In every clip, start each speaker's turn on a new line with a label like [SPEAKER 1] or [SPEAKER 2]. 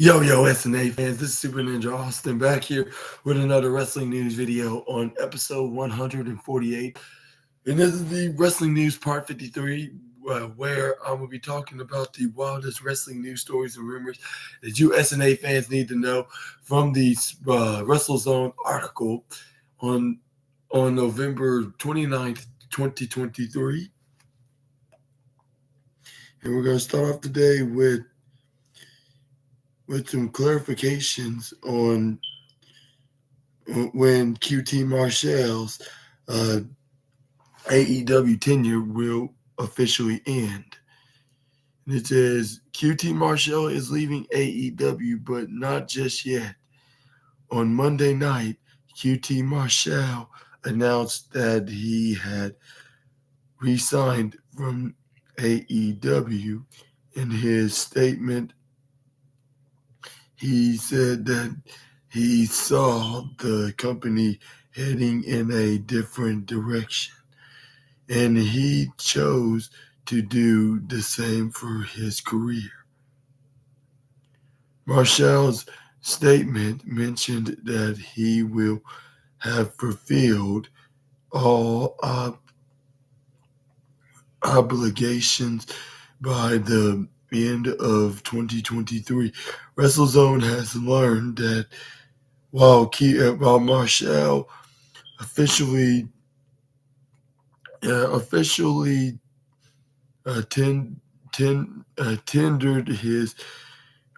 [SPEAKER 1] Yo, SNA fans, this is Super Ninja Austin back here with another wrestling news video on episode 148. And this is the wrestling news part 53, where I'm going to be talking about the wildest wrestling news stories and rumors that you SNA fans need to know from the Wrestle Zone article on, on November 29th, 2023. And we're going to start off today with some clarifications on when QT Marshall's AEW tenure will officially end. And it says QT Marshall is leaving AEW, but not just yet. On Monday night, QT Marshall announced that he had re-signed from AEW. In his statement, he said that he saw the company heading in a different direction, and he chose to do the same for his career. Marshall's statement mentioned that he will have fulfilled all obligations by the end of 2023. WrestleZone has learned that while Marshall officially tendered his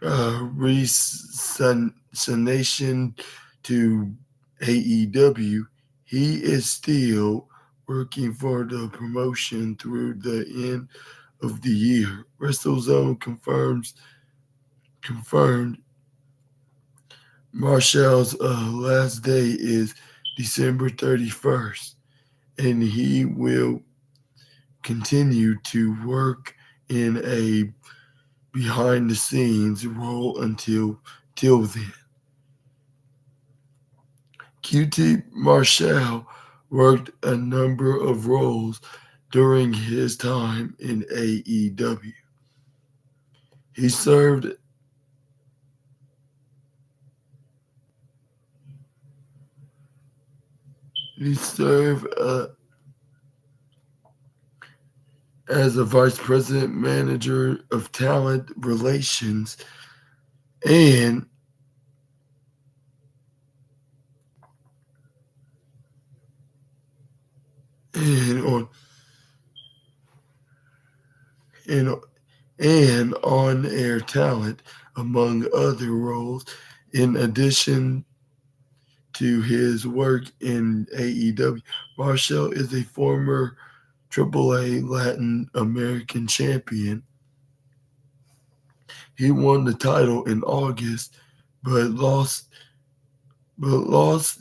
[SPEAKER 1] resignation to AEW, he is still working for the promotion through the end of the year. WrestleZone confirmed Marshall's last day is December 31st, and he will continue to work in a behind-the-scenes role until then. QT Marshall worked a number of roles during his time in AEW. He served as a vice president manager of talent relations and on-air talent, among other roles. In addition to his work in AEW, Marshall is a former AAA Latin American champion. He won the title in August, but lost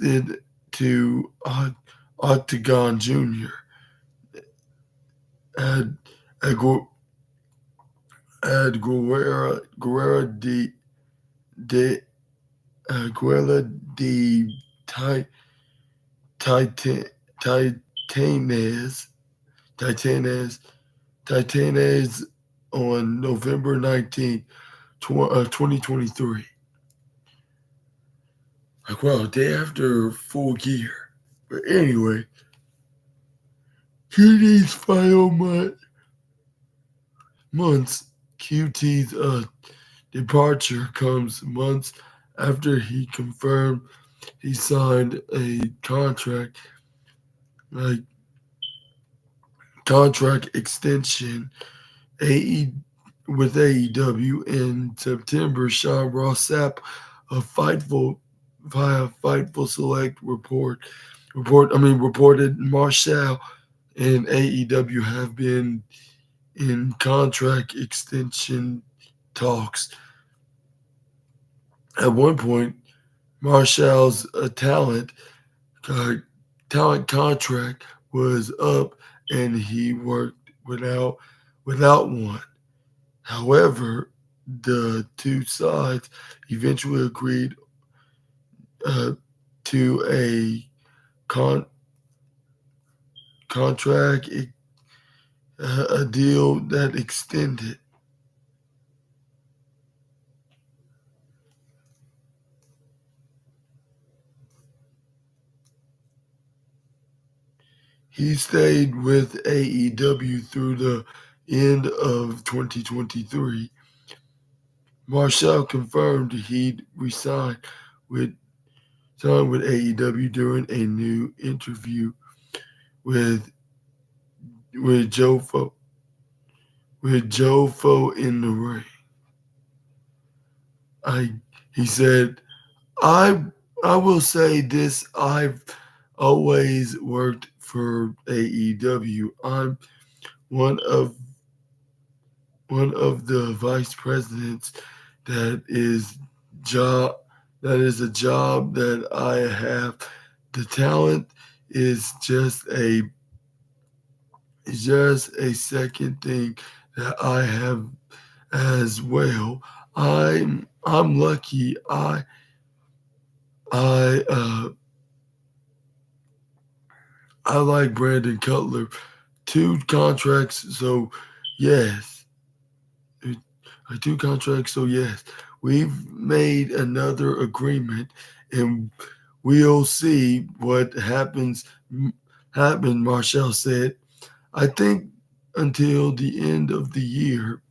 [SPEAKER 1] it to Octagon Jr. Ad Guerrera de Titanes on November 19th, 2023. Like, wow, day after full year. But anyway, QT's final months. QT's departure comes months after he confirmed he signed a contract extension with AEW in September. Sean Ross Sapp of Fightful Select reported Marshall and AEW have been in contract extension talks. At one point, Marshall's talent contract was up, and he worked without one. However, the two sides eventually agreed to a contract, a deal that extended. he stayed with AEW through the end of 2023. Marshall confirmed he'd with signed with AEW during a new interview with Joe Fo in the ring. He said, I will say this, I've always worked for AEW. I'm one of the vice presidents that is a job that I have. The talent is just a second thing that I have as well. I'm lucky. I like Brandon Cutler. 2 contracts, so yes. 2 contracts, so yes. We've made another agreement, and we'll see what happens. Marshall said. I think until the end of the year,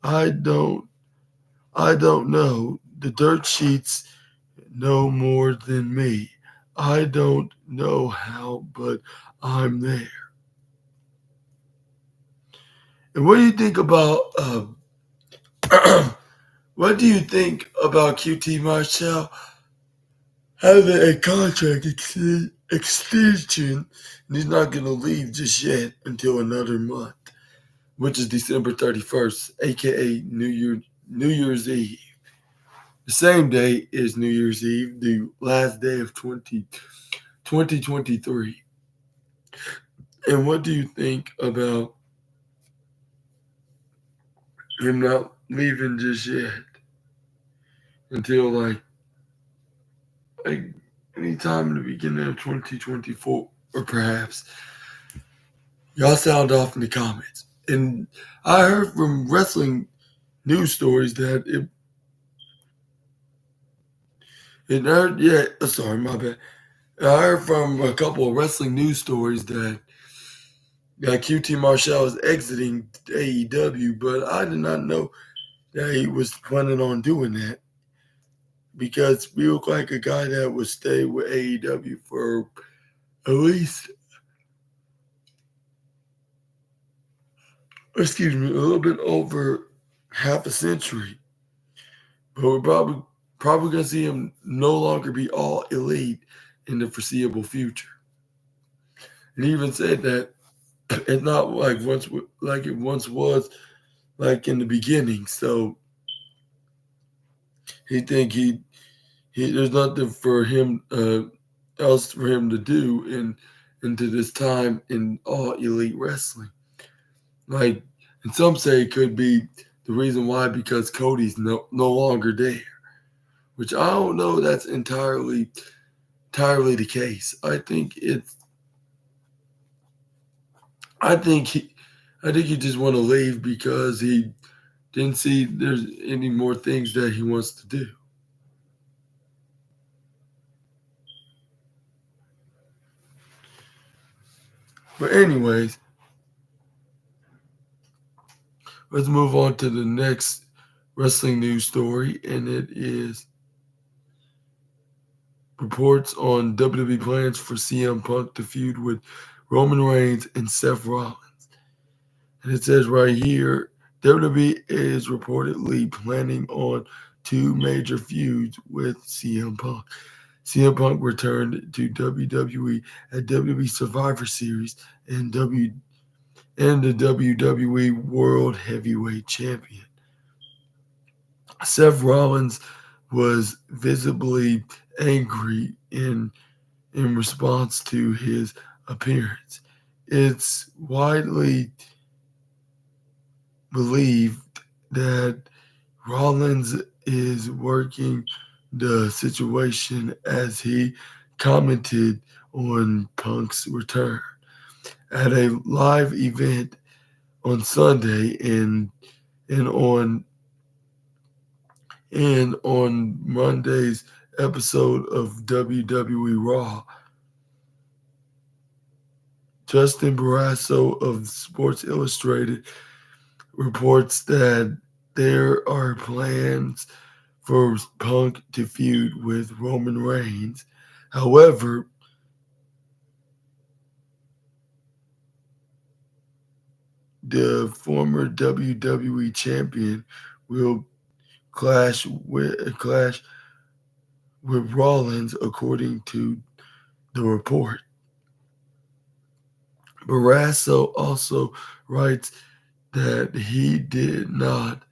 [SPEAKER 1] I don't know. The dirt sheets know more than me. I don't know how, but I'm there. And what do you think about what do you think about QT Marshall having a contract extension, and he's not going to leave just yet until another month, which is December 31st, aka New Year's Eve. The same day is New Year's Eve, the last day of 2023. And what do you think about him not leaving just yet until like any time in the beginning of 2024, or perhaps? Y'all sound off in the comments. And I heard from wrestling news stories that sorry, my bad. I heard from a couple of wrestling news stories that QT Marshall is exiting AEW, but I did not know that he was planning on doing that, because he looked like a guy that would stay with AEW for at least, a little bit over half a century. But we're probably going to see him no longer be all elite in the foreseeable future. And he even said that it's not like it once was, like in the beginning. So he think he there's nothing for him else for him to do into this time in all elite wrestling. Like, and some say it could be the reason why, because Cody's no longer there, which I don't know that's entirely the case. I think he just want to leave because he didn't see there's any more things that he wants to do. But anyways, let's move on to the next wrestling news story, and it is reports on WWE plans for CM Punk to feud with Roman Reigns and Seth Rollins. And it says right here, WWE is reportedly planning on 2 major feuds with CM Punk. CM Punk returned to WWE at WWE Survivor Series and the WWE World Heavyweight Champion. Seth Rollins was visibly angry in response to his appearance. It's widely believed that Rollins is working the situation, as he commented on Punk's return at a live event on Sunday and on Monday's episode of WWE Raw. Justin Barrasso of Sports Illustrated reports that there are plans for Punk to feud with Roman Reigns. However, the former WWE champion will clash with Rollins, according to the report. Barrasso also writes that he did not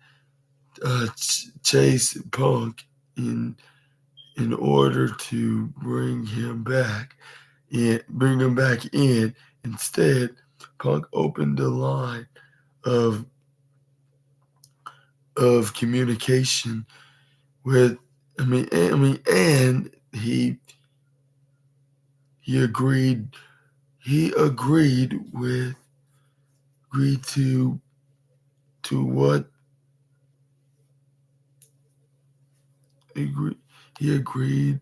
[SPEAKER 1] chase Punk in order to bring him back in. Instead, Punk opened the line of communication with. And he agreed. He agreed to what agree, he agreed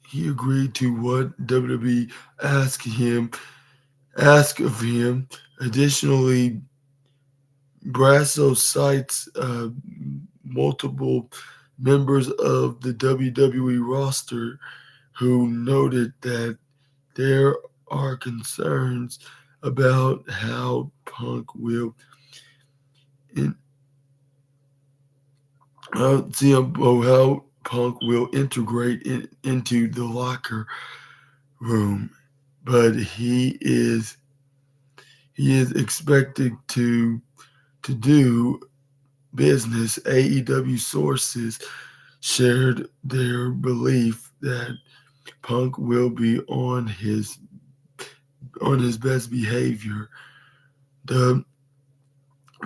[SPEAKER 1] he agreed to what WWE asked of him. Additionally, Brasso cites multiple members of the WWE roster who noted that there are concerns about how Punk will how Punk will integrate into the locker room, but he is expected to do business. AEW sources shared their belief that Punk will be on his best behavior. The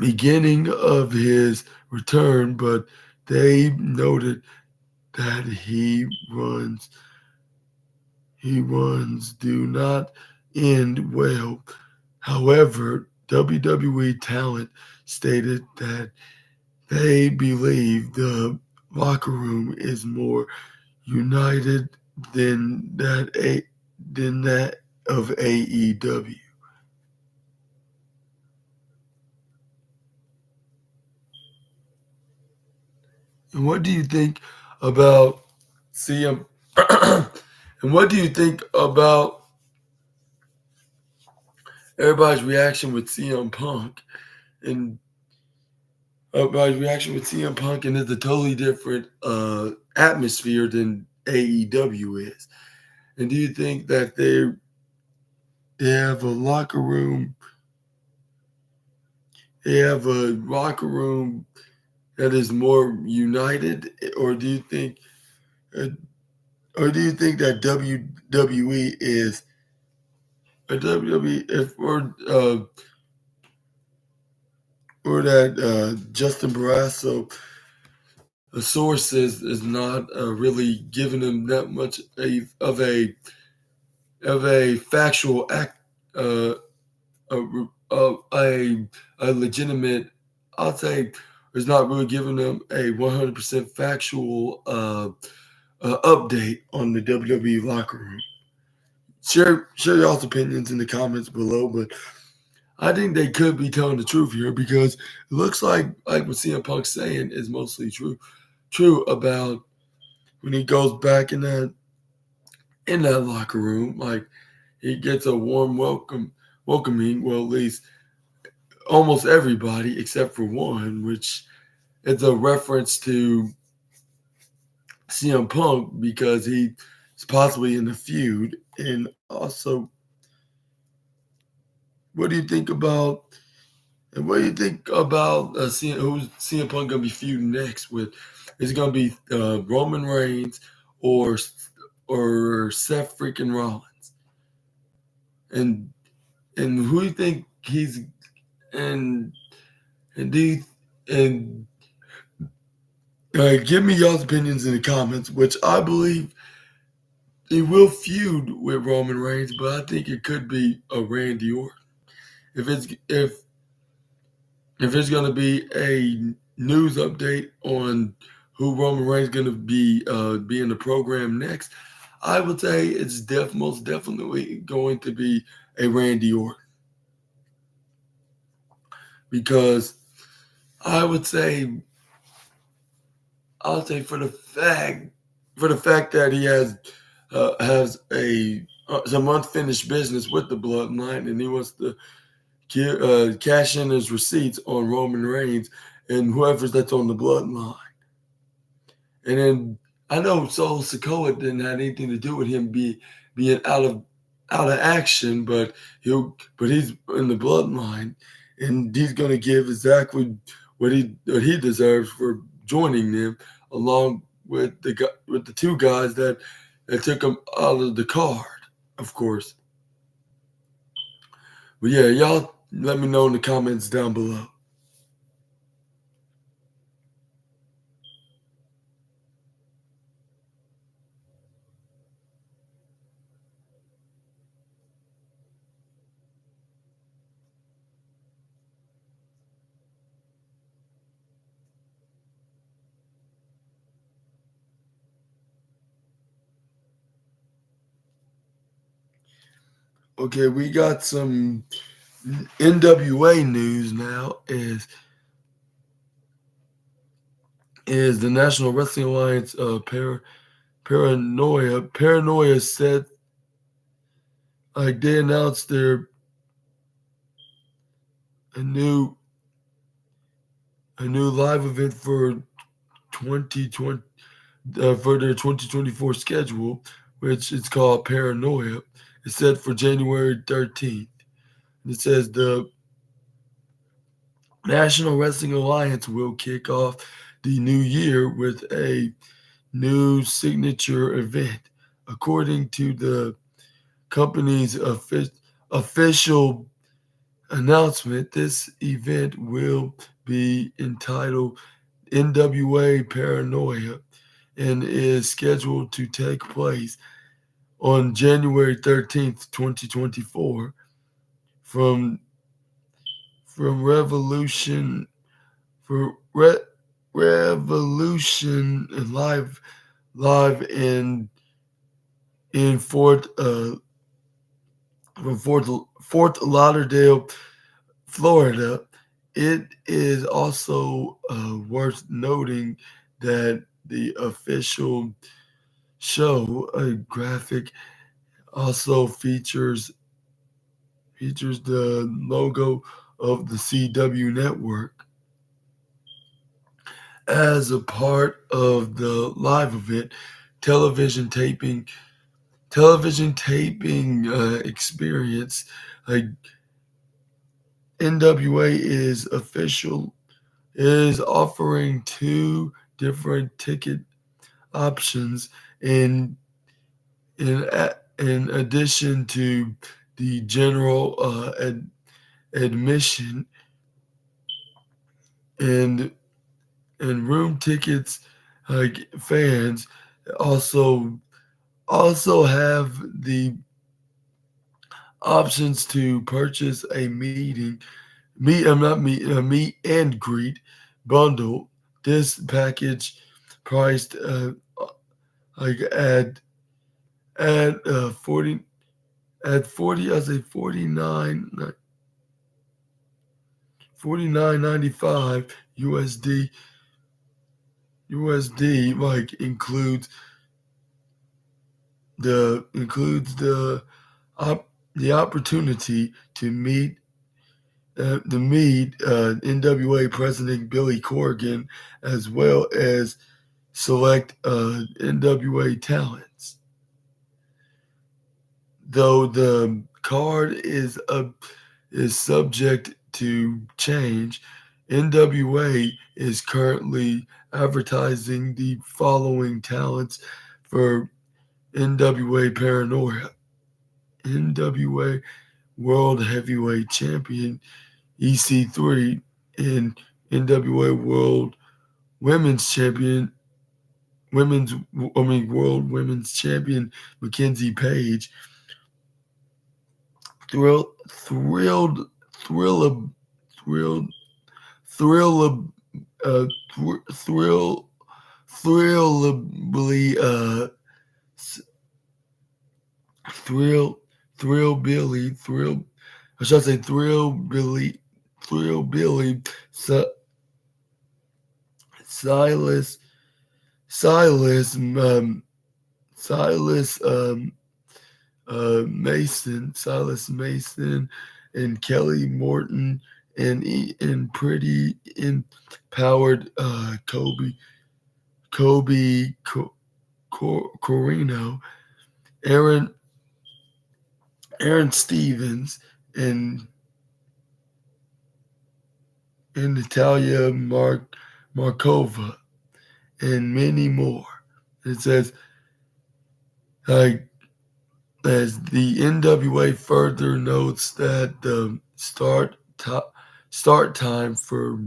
[SPEAKER 1] beginning of his return, but they noted that runs do not end well. However, WWE talent stated that they believe the locker room is more united than that of AEW. And what do you think about CM? And what do you think about everybody's reaction with CM Punk? And everybody's reaction with CM Punk, and it's a totally different atmosphere than AEW is. And do you think that they have a locker room? They have a locker room that is more united, or do you think, uh, that WWE is a WWE if or that Justin Barrasso, the sources is not really giving them that much of a factual act, a, a legitimate. I'll say is not really giving them a 100% factual update on the WWE locker room. Share y'all's opinions in the comments below, but I think they could be telling the truth here because it looks like what CM Punk's saying is mostly true about when he goes back in that locker room. Like he gets a warm welcoming. Well, at least almost everybody except for one, which is a reference to CM Punk because he's possibly in the feud. And also, what do you think about? And what do you think about who's CM Punk gonna be feuding next with? Is it gonna be Roman Reigns or Seth freaking Rollins? And who do you think he's and do you, and give me y'all's opinions in the comments, which I believe he will feud with Roman Reigns, but I think it could be a Randy Orton. If it's going to be a news update on who Roman Reigns is going to be in the program next, I would say it's most definitely going to be a Randy Orton, because I would say I'll say for the fact that he has some unfinished business with the bloodline, and he wants to cash in his receipts on Roman Reigns and whoever's that's on the bloodline. And then I know Solo Sikoa didn't have anything to do with him being out of action, but he's in the bloodline, and he's gonna give exactly what he deserves for joining them, along with the two guys that took him out of the card, of course. But yeah, y'all let me know in the comments down below. Okay, we got some NWA news now. Is the National Wrestling Alliance Paranoia said, like, they announced a new live event for 2020 for their 2024 schedule, which is called Paranoia. It's set for January 13th. It says the National Wrestling Alliance will kick off the new year with a new signature event. According to the company's official announcement, this event will be entitled NWA Paranoia and is scheduled to take place on January 13th, 2024 from Revolution for Revolution live in Fort Lauderdale, Florida. It is also worth noting that the official show graphic also features the logo of the CW network. As a part of the live event, television taping experience, NWA is offering two different ticket options in addition to the general admission and room tickets. Like, fans also have the options to purchase a meet and greet bundle. This package priced like at 40 I say 49.95 USD, like, includes the opportunity to meet NWA President Billy Corgan, as well as select NWA talents. Though the card is subject to change, NWA is currently advertising the following talents for NWA Paranoia: NWA World Heavyweight Champion EC3 and NWA World Women's Champion World Women's Champion Mackenzie Page. Thrilled, thrilled, thrilled, thrilled, thrilled, thrillably Thrill, Thrill Billy, Thrill, I should say Thrill Billy, Silas, Silas, Silas, Silas Mason, and Kelly Morton, and pretty empowered Kobe Corino, Aaron Aaron Stevens, and Natalia Markova, and many more. It says, like, as the NWA further notes that the start time for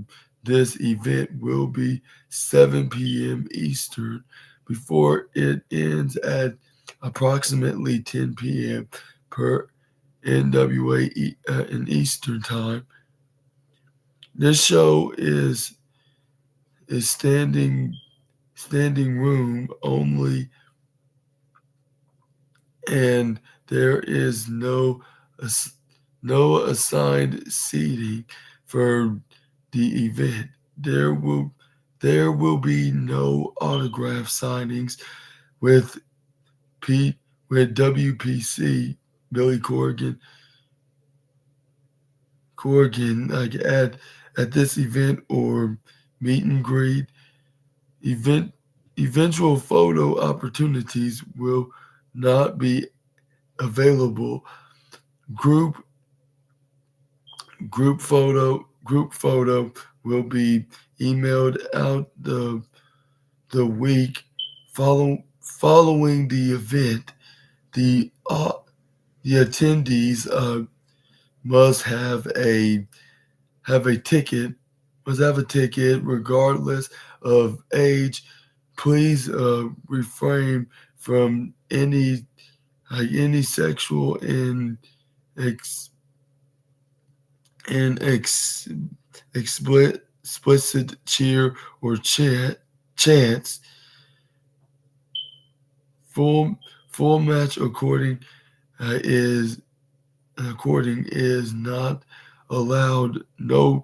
[SPEAKER 1] this event will be 7 p.m. Eastern before it ends at approximately 10 p.m. per NWA in Eastern time. This show is standing room only, and there is no assigned seating for the event. There will be no autograph signings with Pete with WPC Billy Corgan, like, at this event or meet and greet. Event Eventual photo opportunities will not be available. Group group photo will be emailed out the week following the event. The attendees must have a ticket regardless of age. Please refrain from any sexual ex, and explicit cheer or chants. Full match is not allowed. No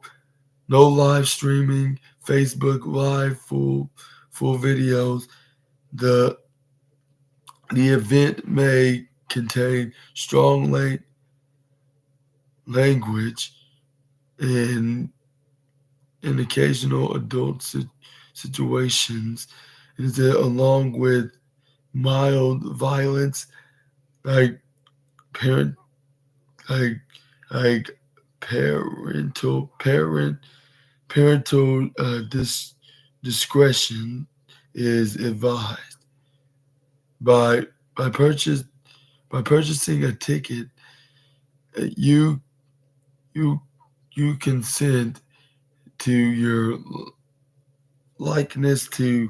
[SPEAKER 1] live streaming, Facebook Live, full videos. The the event may contain strong language and occasional adult situations, and along with mild violence, like parent like like parental discretion is advised. By by purchase by purchasing a ticket, you you you consent to your likeness to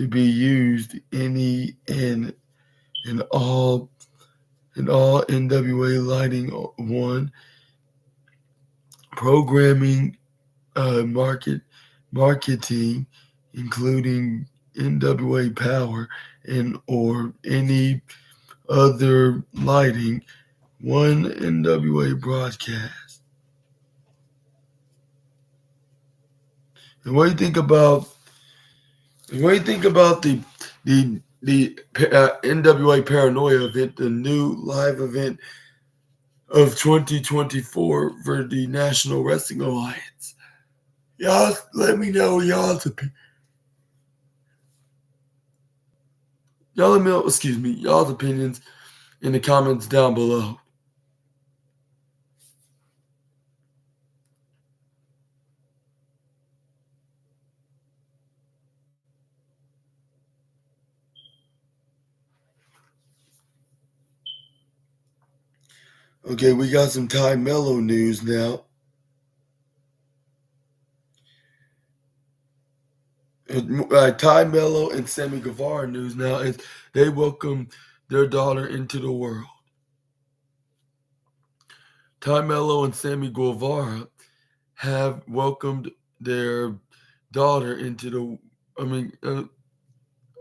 [SPEAKER 1] be used in all NWA Lighting One programming, marketing, including NWA Power and or any other lighting one NWA broadcast. And what do you think about the NWA Paranoia event, the new live event of 2024 for the National Wrestling Alliance? Y'all let me know y'all's opinions in the comments down below. Okay, we got some Ty Mello news now. Ty Mello and Sammy Guevara news now is they welcome their daughter into the world. Ty Mello and Sammy Guevara have welcomed their daughter into the. I mean,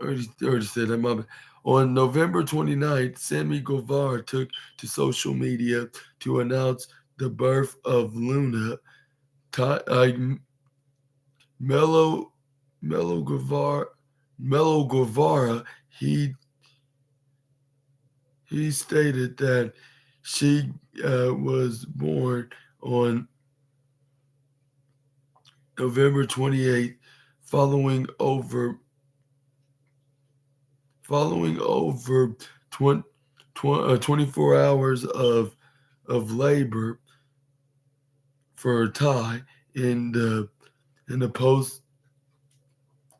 [SPEAKER 1] already said that. My bad. On November 29th, Sammy Guevara took to social media to announce the birth of Luna. Melo Melo Guevara, he stated that she was born on November 28th, following over 24 hours of labor for Ty. In the post,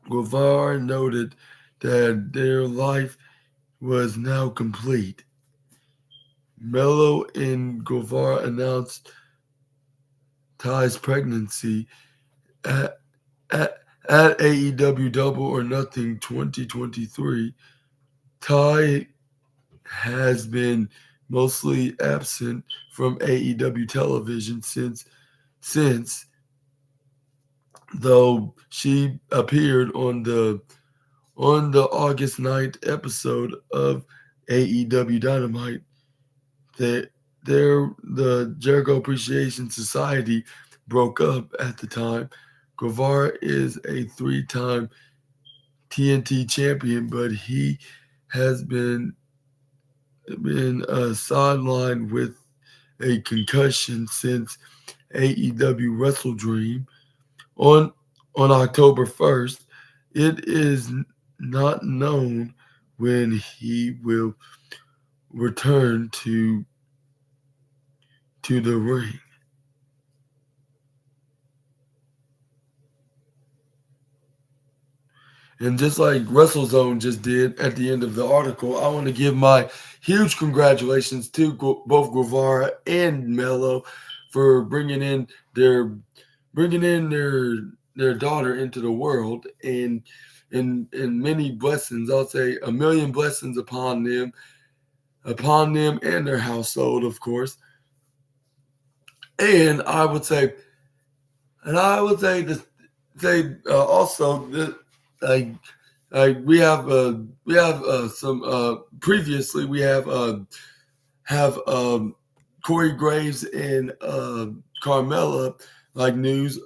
[SPEAKER 1] Guevara noted that their life was now complete. Melo and Guevara announced Ty's pregnancy at, at AEW Double or Nothing 2023. Ty has been mostly absent from AEW television since though she appeared on the August 9th episode of AEW Dynamite. The Jericho Appreciation Society broke up at the time. Guevara is a 3-time TNT champion, but he has been sidelined with a concussion since AEW Wrestle Dream. On October 1st, it is not known when he will return to the ring. And just like WrestleZone just did at the end of the article, I want to give my huge congratulations to both Guevara and Melo for bringing in their daughter into the world, and many blessings. I'll say a million blessings upon them and their household, of course. And I would say this, also that we have some previously we have Corey Graves and Carmella news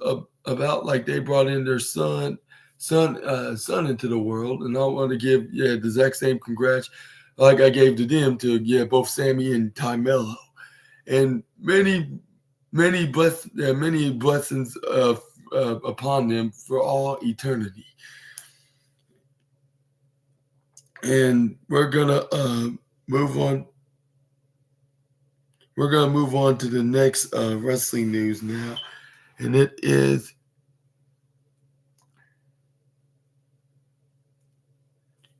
[SPEAKER 1] about they brought in their son into the world, and I want to give the exact same congrats like I gave to them to both Sammy and Ty Mello, and many blessings upon them for all eternity. And we're gonna move on. We're gonna move on to the next wrestling news now, and it is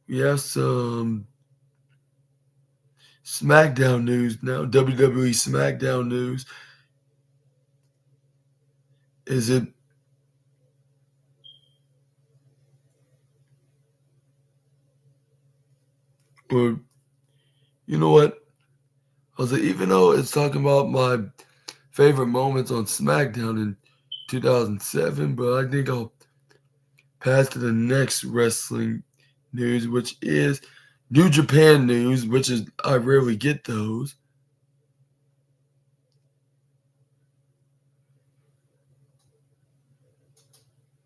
[SPEAKER 1] we have some SmackDown news now. WWE SmackDown news. Is it? Or you know what? I was like, even though it's talking about my favorite moments on SmackDown in 2007, but I think I'll pass to the next wrestling news, which is New Japan news, which is I rarely get those.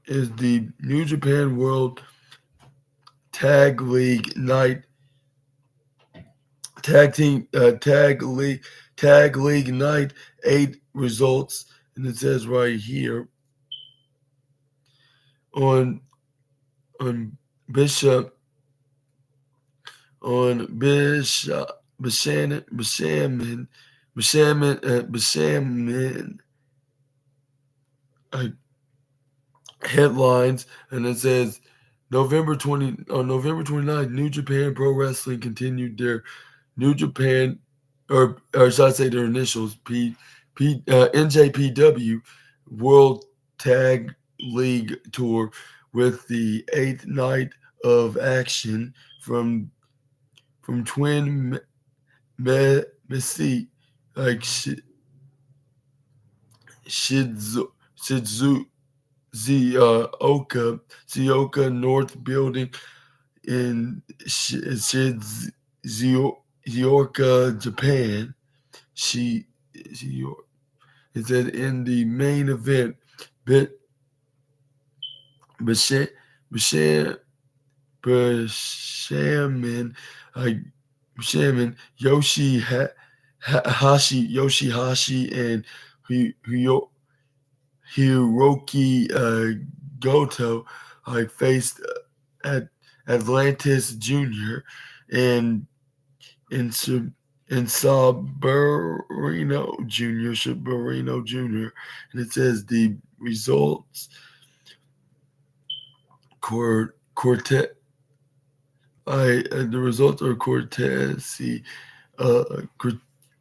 [SPEAKER 1] Is the New Japan World Tag League Night Tag League Night 8 results, and it says right here on Bishop Bishaman headlines, and it says November 29th, New Japan Pro Wrestling continued their New Japan, or should I say their initials, NJPW World Tag League Tour with the 8th night of action from Twin Messi, Shizuoka North Building in Shizuoka, Japan. She it said in the main event, Bit Bashan Bashan Bashaman Shaman Yoshihashi and Hiroki Goto faced at Atlantis Jr. and in Sabarino Jr. And it says the results quartet. The results are Cortesi, uh,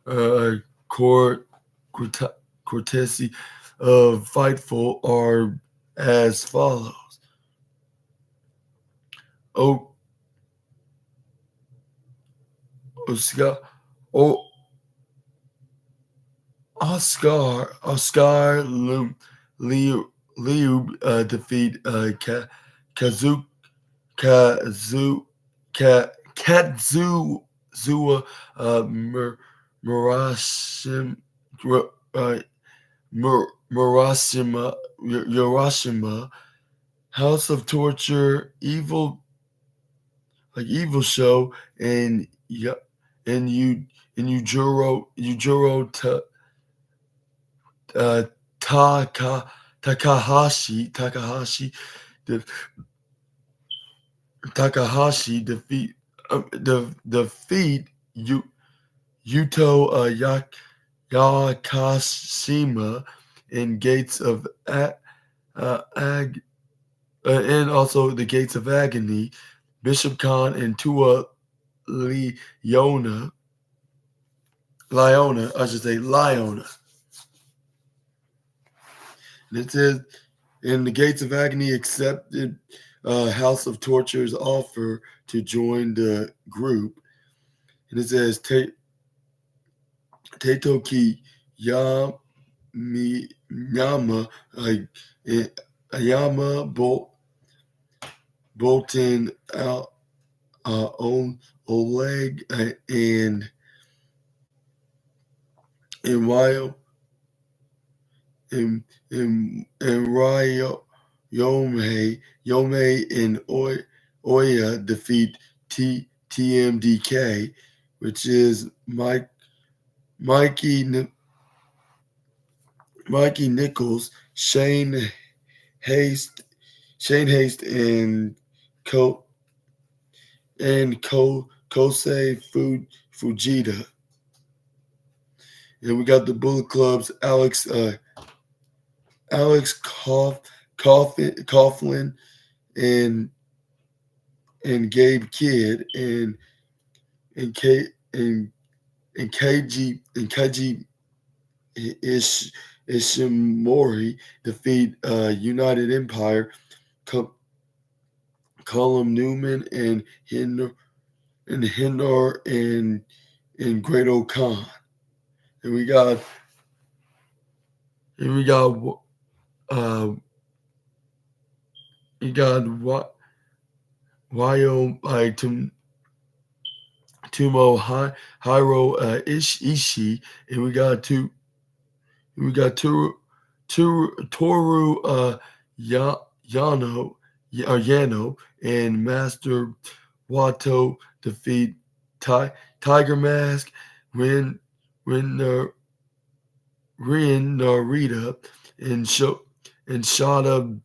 [SPEAKER 1] uh, Cort, Cortesi of Fightful are as follows. O Oscar O Oscar Liu defeat Kazu Kazu Katzuzua Murashima uh, Murashima House of Torture Evil Show and you Yujiro uh, Takahashi the Takahashi defeat Yuto Yakashima in Gates of and also the Gates of Agony, Bishop Khan and Tua Liona, I should say Liona. And it says, in the Gates of Agony accepted House of Torture's offer to join the group. And it says, Teitoki Yama, Ayama Bolton, Oleg, and Ryo, and Ryo Yomei and Oya defeat TMDK, which is Mikey Nichols, Shane Haste, and Kosei Fujita. And we got the Bullet Club's Alex Coughlin and Gabe Kidd and Keiji Ishimori defeat United Empire, Cullum Newman and Hinder and Great O'Khan. And we got Tumo Hiro Ishii, and we got Toru Yano and Master Wato defeat Tiger Mask, Rin Narita, and Shada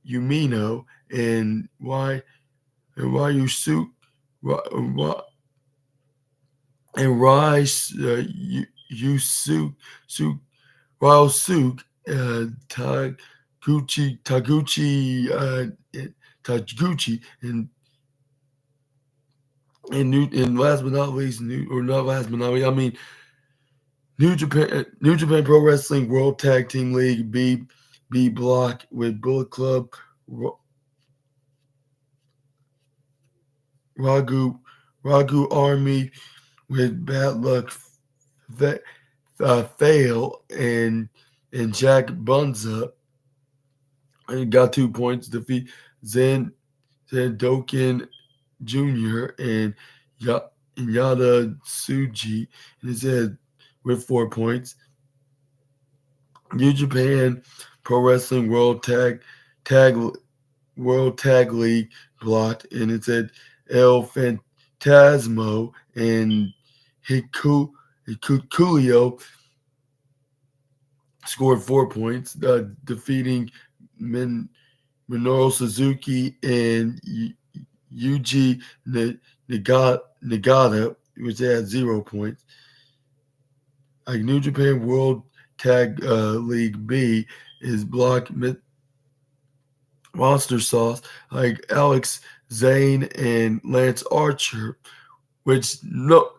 [SPEAKER 1] Yumino and Ryusuke and Ryosuke Taguchi and last but not least, New Japan Pro Wrestling World Tag Team League B Block with Bullet Club, Ragu Army with Bad Luck Fail and Jack Bunza, and got 2 points. Defeat Zen Sandokan Jr. and Yada Tsuji, and it said with 4 points. New Japan Pro Wrestling Tag World Tag League blocked, and it said El Fantasmo and Hikuleo scored 4 points, defeating Minoru Suzuki and Yuji Nagata, which had 0 points. Like New Japan World Tag League B is blocked Monster Sauce, like Alex Zane and Lance Archer, which no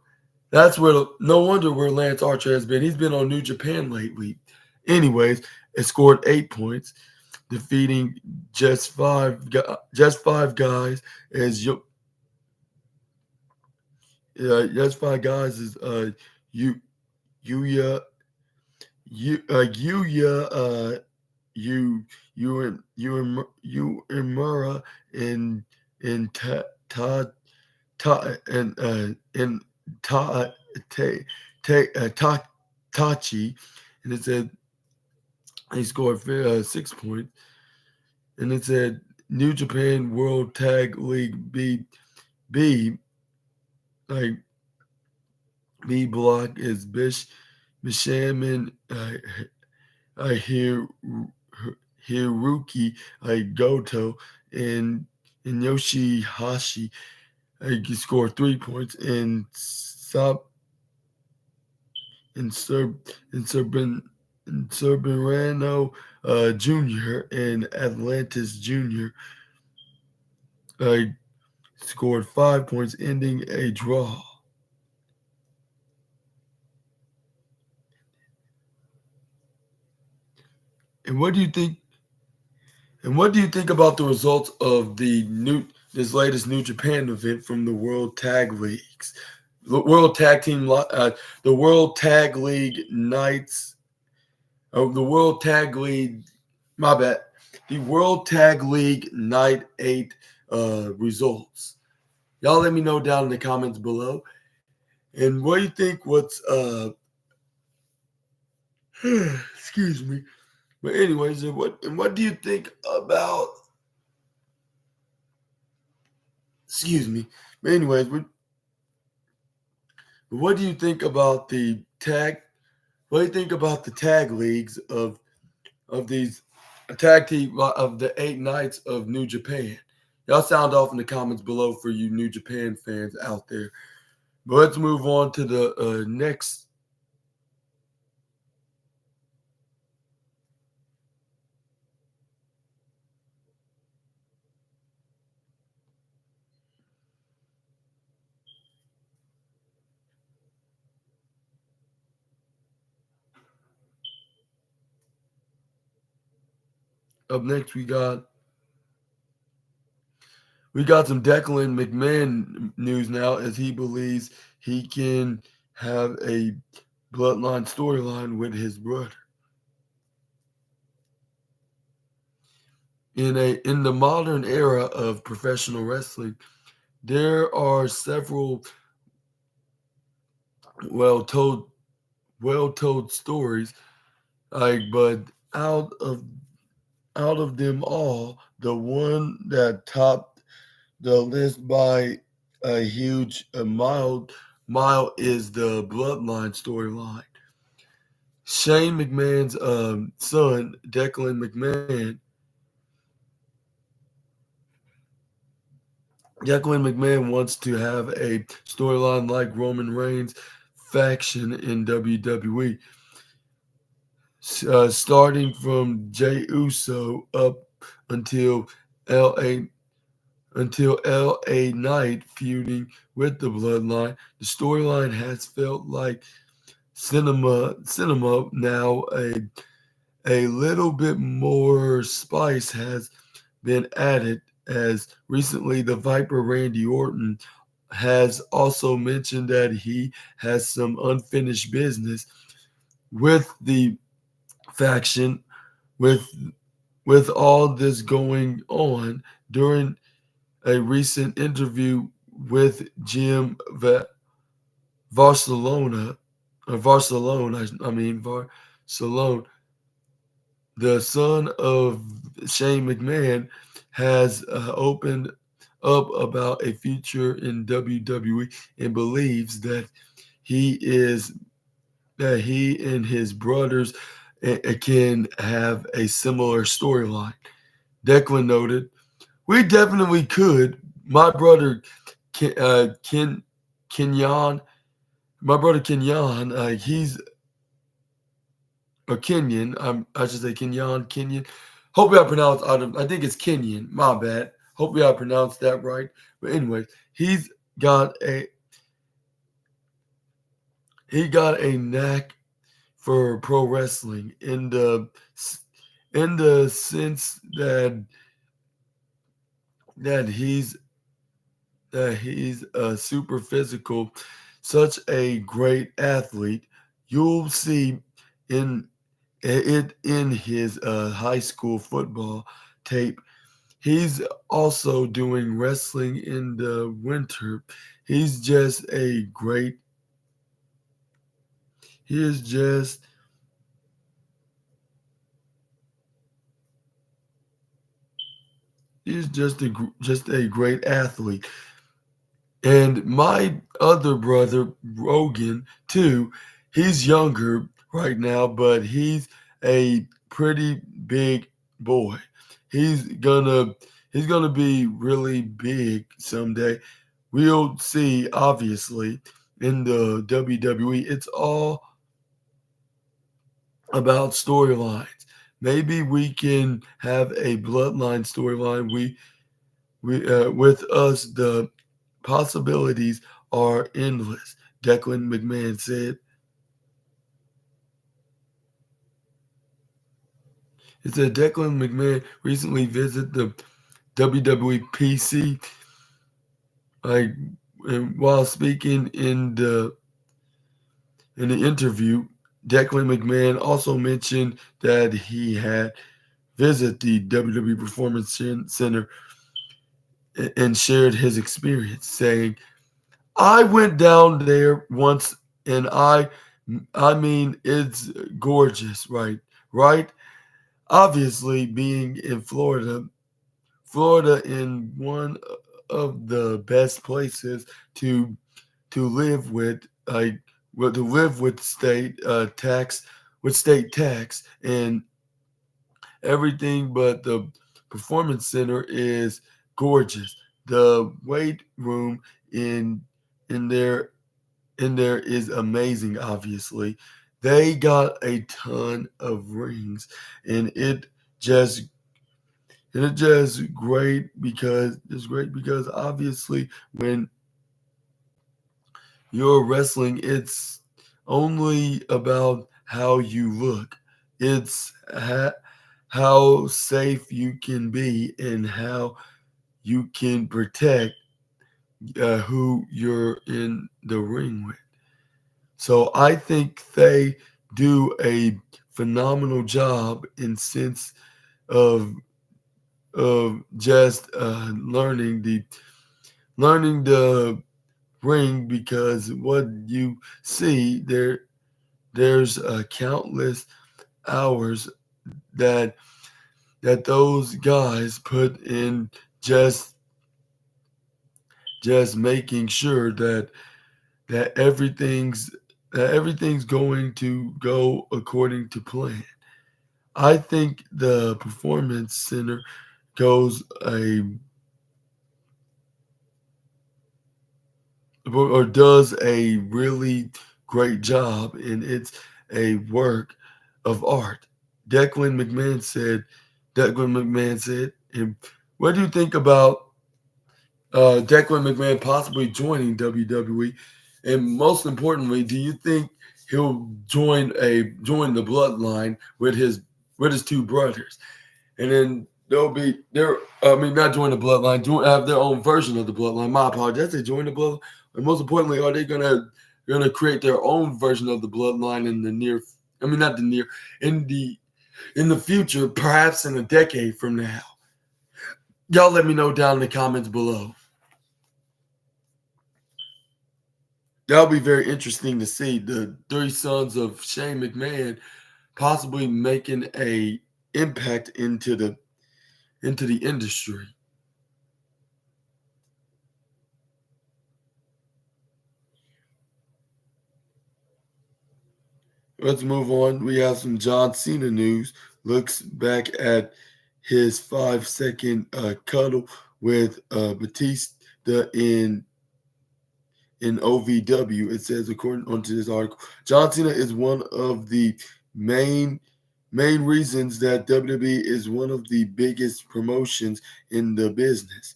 [SPEAKER 1] wonder where Lance Archer has been. He's been on New Japan lately. Anyways, it scored 8 points, defeating just five guys as just five guys is Yuya you Mura and and Tachi, and it said he scored 6 points, and it said New Japan World Tag League B like B block is Bishaman Hiruki Goto and Yoshihashi scored 3 points, and and Serberano Jr. and Atlantis Jr. Scored 5 points, ending a draw. And what do you think? And what do you think about the results of this latest New Japan event from the World Tag Leagues, the World Tag League Nights, the World Tag League? My bad. The World Tag League Night 8 results. Y'all let me know down in the comments below. And what do you think? Excuse me. But anyways, and what do you think about? Excuse me. But anyways, what do you think about the tag? What do you think about the tag leagues of these tag team of the 8 nights of New Japan? Y'all sound off in the comments below for you New Japan fans out there. But let's move on to the next. Up next, we got some Declan McMahon news now, as he believes he can have a bloodline storyline with his brother. In the modern era of professional wrestling, there are several well-told stories, but out of them all, the one that topped the list by a huge mile is the bloodline storyline. Shane McMahon's son, Declan McMahon wants to have a storyline like Roman Reigns' faction in WWE, starting from Jey Uso up until LA Knight feuding with the Bloodline. The storyline has felt like cinema now. A little bit more spice has been added, as recently the Viper Randy Orton has also mentioned that he has some unfinished business with the faction. With all this going on during a recent interview with Jim Barcelona, or Barcelona, I mean Barcelona, the son of Shane McMahon, has opened up about a future in WWE and believes he is that he and his brothers can have a similar storyline. Declan noted, "We definitely could. My brother Kenyon, my brother Kenyon, he's or Kenyon. I should say Kenyon. Hopefully I pronounced I think it's Kenyon. My bad. Hopefully I pronounced that right. But anyways, got a he got a knack for pro wrestling in the sense that he's a super physical, such a great athlete. You'll see in it in his high school football tape. He's also doing wrestling in the winter. He's just a great. He is just. He's just a great athlete. And my other brother, Rogan, too, he's younger right now, but he's a pretty big boy. He's gonna he's gonna be really big someday. We'll see, obviously, in the WWE. It's all about storylines. Maybe we can have a bloodline storyline. We with us the possibilities are endless, Declan McMahon said. It said Declan McMahon recently visited the WWE PC, like, and while speaking in the interview. Declan McMahon also mentioned that he had visited the WWE Performance Center and shared his experience, saying, "I went down there once, and I mean, it's gorgeous, right? Right? Obviously, being in Florida in one of the best places to live with, to live with state tax and everything, but the performance center is gorgeous. The weight room in in there in there is amazing. Obviously, they got a ton of rings, and just just great because obviously when you're wrestling, it's only about how you look. It's how safe you can be and how you can protect who you're in the ring with. So I think they do a phenomenal job in sense of just learning the ring, because what you see there's countless hours that those guys put in, just making sure that everything's going to go according to plan. I think the performance center goes a or does a really great job, and it's a work of art. Declan McMahon said. Declan McMahon said. And what do you think about Declan McMahon possibly joining WWE? And most importantly, do you think he'll join the bloodline with his two brothers? And then they'll be there. I mean, not join the bloodline, have their own version of the bloodline. My apologies. They join the bloodline. And most importantly, are they gonna create their own version of the bloodline in the near? I mean, not the near, in the future, perhaps in a decade from now. Y'all let me know down in the comments below. That'll be very interesting to see the three sons of Shane McMahon possibly making a impact into the industry. Let's move on. We have some John Cena news. Looks back at his 5 second cuddle with Batista in OVW. It says, according onto this article, John Cena is one of the main reasons that WWE is one of the biggest promotions in the business.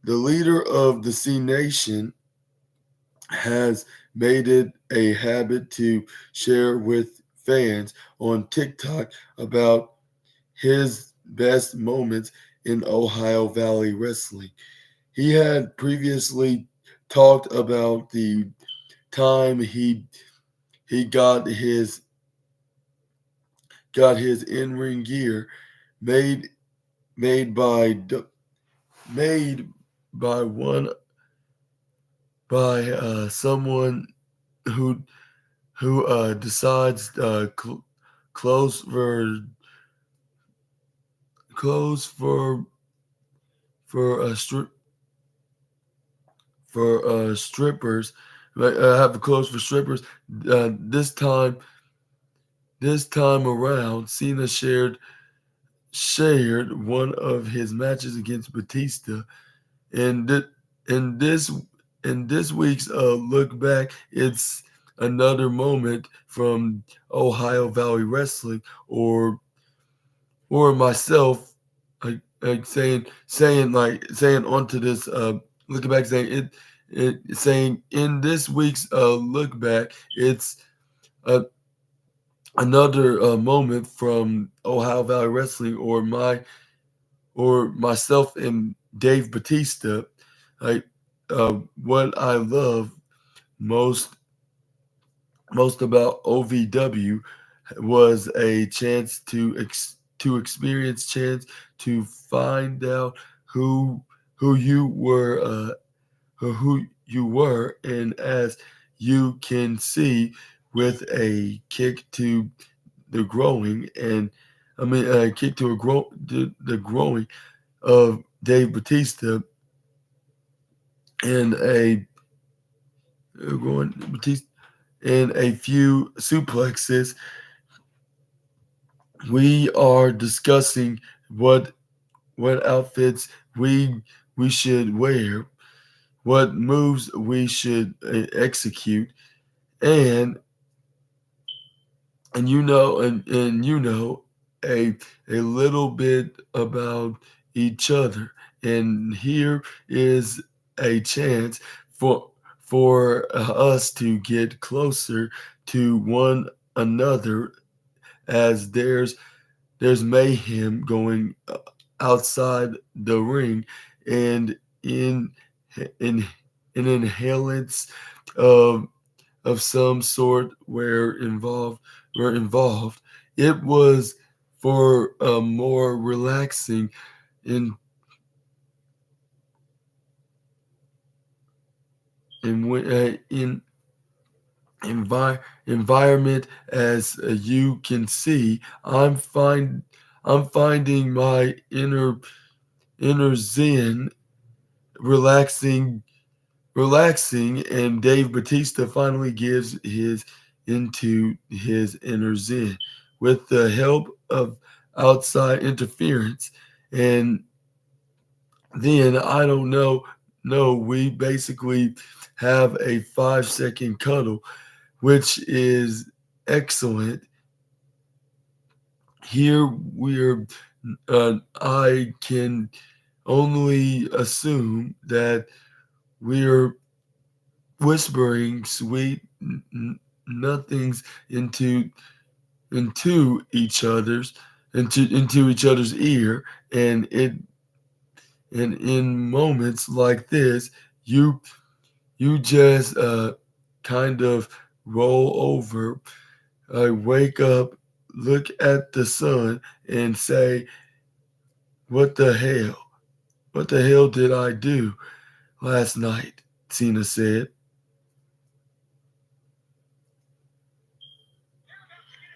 [SPEAKER 1] The leader of the C Nation has made it a habit to share with fans on TikTok about his best moments in Ohio Valley Wrestling. He had previously talked about the time he got his in-ring gear made made by made by one by someone who decides clothes for a strip for strippers. Have the clothes for strippers. This time around, Cena shared one of his matches against Batista, and in this in this week's look back, it's another moment from Ohio Valley Wrestling, or myself, like saying onto this looking back, saying it saying in this week's look back, it's uh, another moment from Ohio Valley Wrestling, or myself and Dave Batista. Like what I love most about OVW was a chance to experience, chance to find out who who you were who you were, and as you can see, with a kick to the growing and kick to the growing of Dave Batista, and a going Batista and a few suplexes. We are discussing what outfits we should wear, what moves we should execute, and and you know a little bit about each other. And here is a chance for us to get closer to one another, as there's mayhem going outside the ring, and in inhalants of some sort were involved. It was for a more relaxing in in environment. As you can see, I'm finding my inner zen relaxing, and Dave Batista finally gives his into his inner zen with the help of outside interference. And then I don't know, no, we basically have a 5 second cuddle, which is excellent. Here we're I can only assume that we're whispering sweet nothings into each other's into each other's ear. And in moments like this, you just kind of roll over, wake up, look at the sun, and say, what the hell? What the hell did I do last night? Cena said.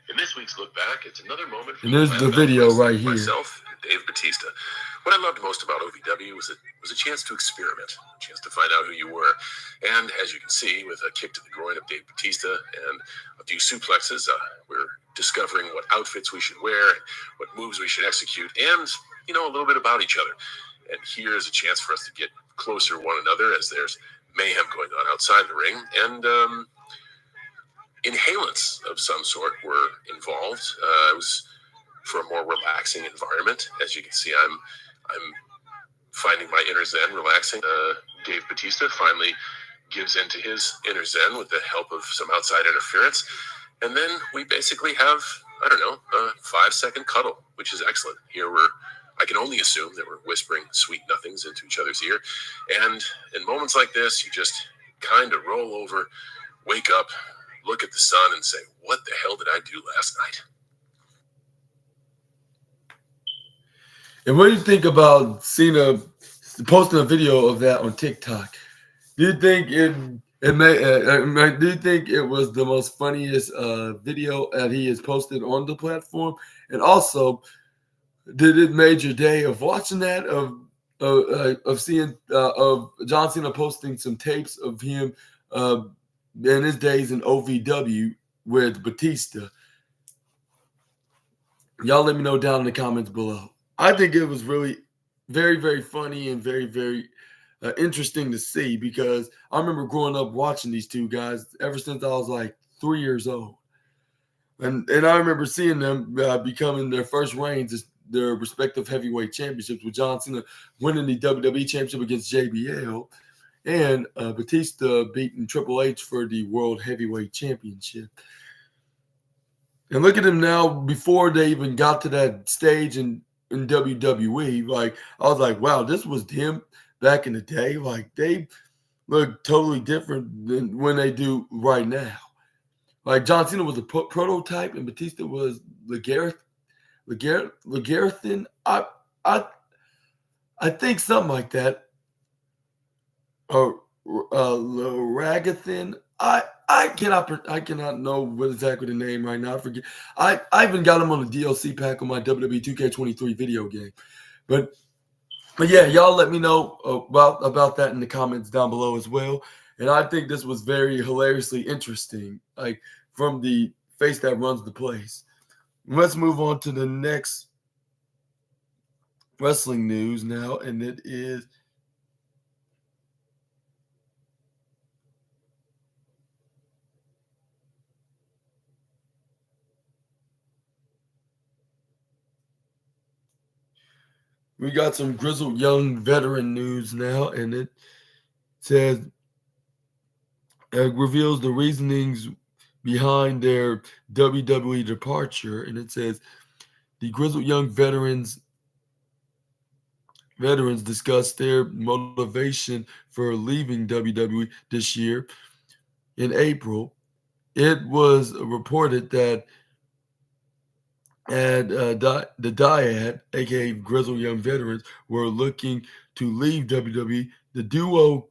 [SPEAKER 2] In this week's Look Back, it's another moment
[SPEAKER 1] And there's the video right here.
[SPEAKER 2] Myself and Dave Batista. What I loved most about OVW was a chance to experiment, a chance to find out who you were. And as you can see, with a kick to the groin of Dave Batista and a few suplexes, we're discovering what outfits we should wear, what moves we should execute, and, a little bit about each other. And here's a chance for us to get closer to one another as there's mayhem going on outside the ring. And, inhalants of some sort were involved. It was for a more relaxing environment. As you can see, I'm finding my inner zen relaxing. Dave Batista finally gives in to his inner zen with the help of some outside interference. And then we basically have, a 5-second cuddle, which is excellent. Here I can only assume that we're whispering sweet nothings into each other's ear. And in moments like this, you just kind of roll over, wake up, look at the sun and say, what the hell did I do last night?
[SPEAKER 1] And what do you think about Cena posting a video of that on TikTok? Do you think do you think it was the most funniest video that he has posted on the platform? And also, did it made your day of watching that of seeing of John Cena posting some tapes of him in his days in OVW with Batista? Y'all let me know down in the comments below. I think it was really very, very funny and very, very interesting to see, because I remember growing up watching these two guys ever since I was like 3 years old. And I remember seeing them becoming their first reigns as their respective heavyweight championships, with John Cena winning the WWE Championship against JBL, and Batista beating Triple H for the World Heavyweight Championship. And look at him now, before they even got to that stage in WWE. Like, I was like, wow, this was them back in the day. Like, they look totally different than when they do right now. Like, John Cena was a prototype and Batista was Legarethin. I think something like that. Or Ragathin. I cannot know what exactly the name right now. I forget. I even got him on the DLC pack on my WWE 2K23 video game. But yeah, y'all let me know about that in the comments down below as well. And I think this was very hilariously interesting, like from the face that runs the place. Let's move on to the next wrestling news now, and it is we got some grizzled young veteran news now, and it says reveals the reasonings behind their WWE departure, and it says the grizzled young veterans discussed their motivation for leaving WWE this year. In April, it was reported that the Dyad, aka Grizzled Young Veterans, were looking to leave WWE. The duo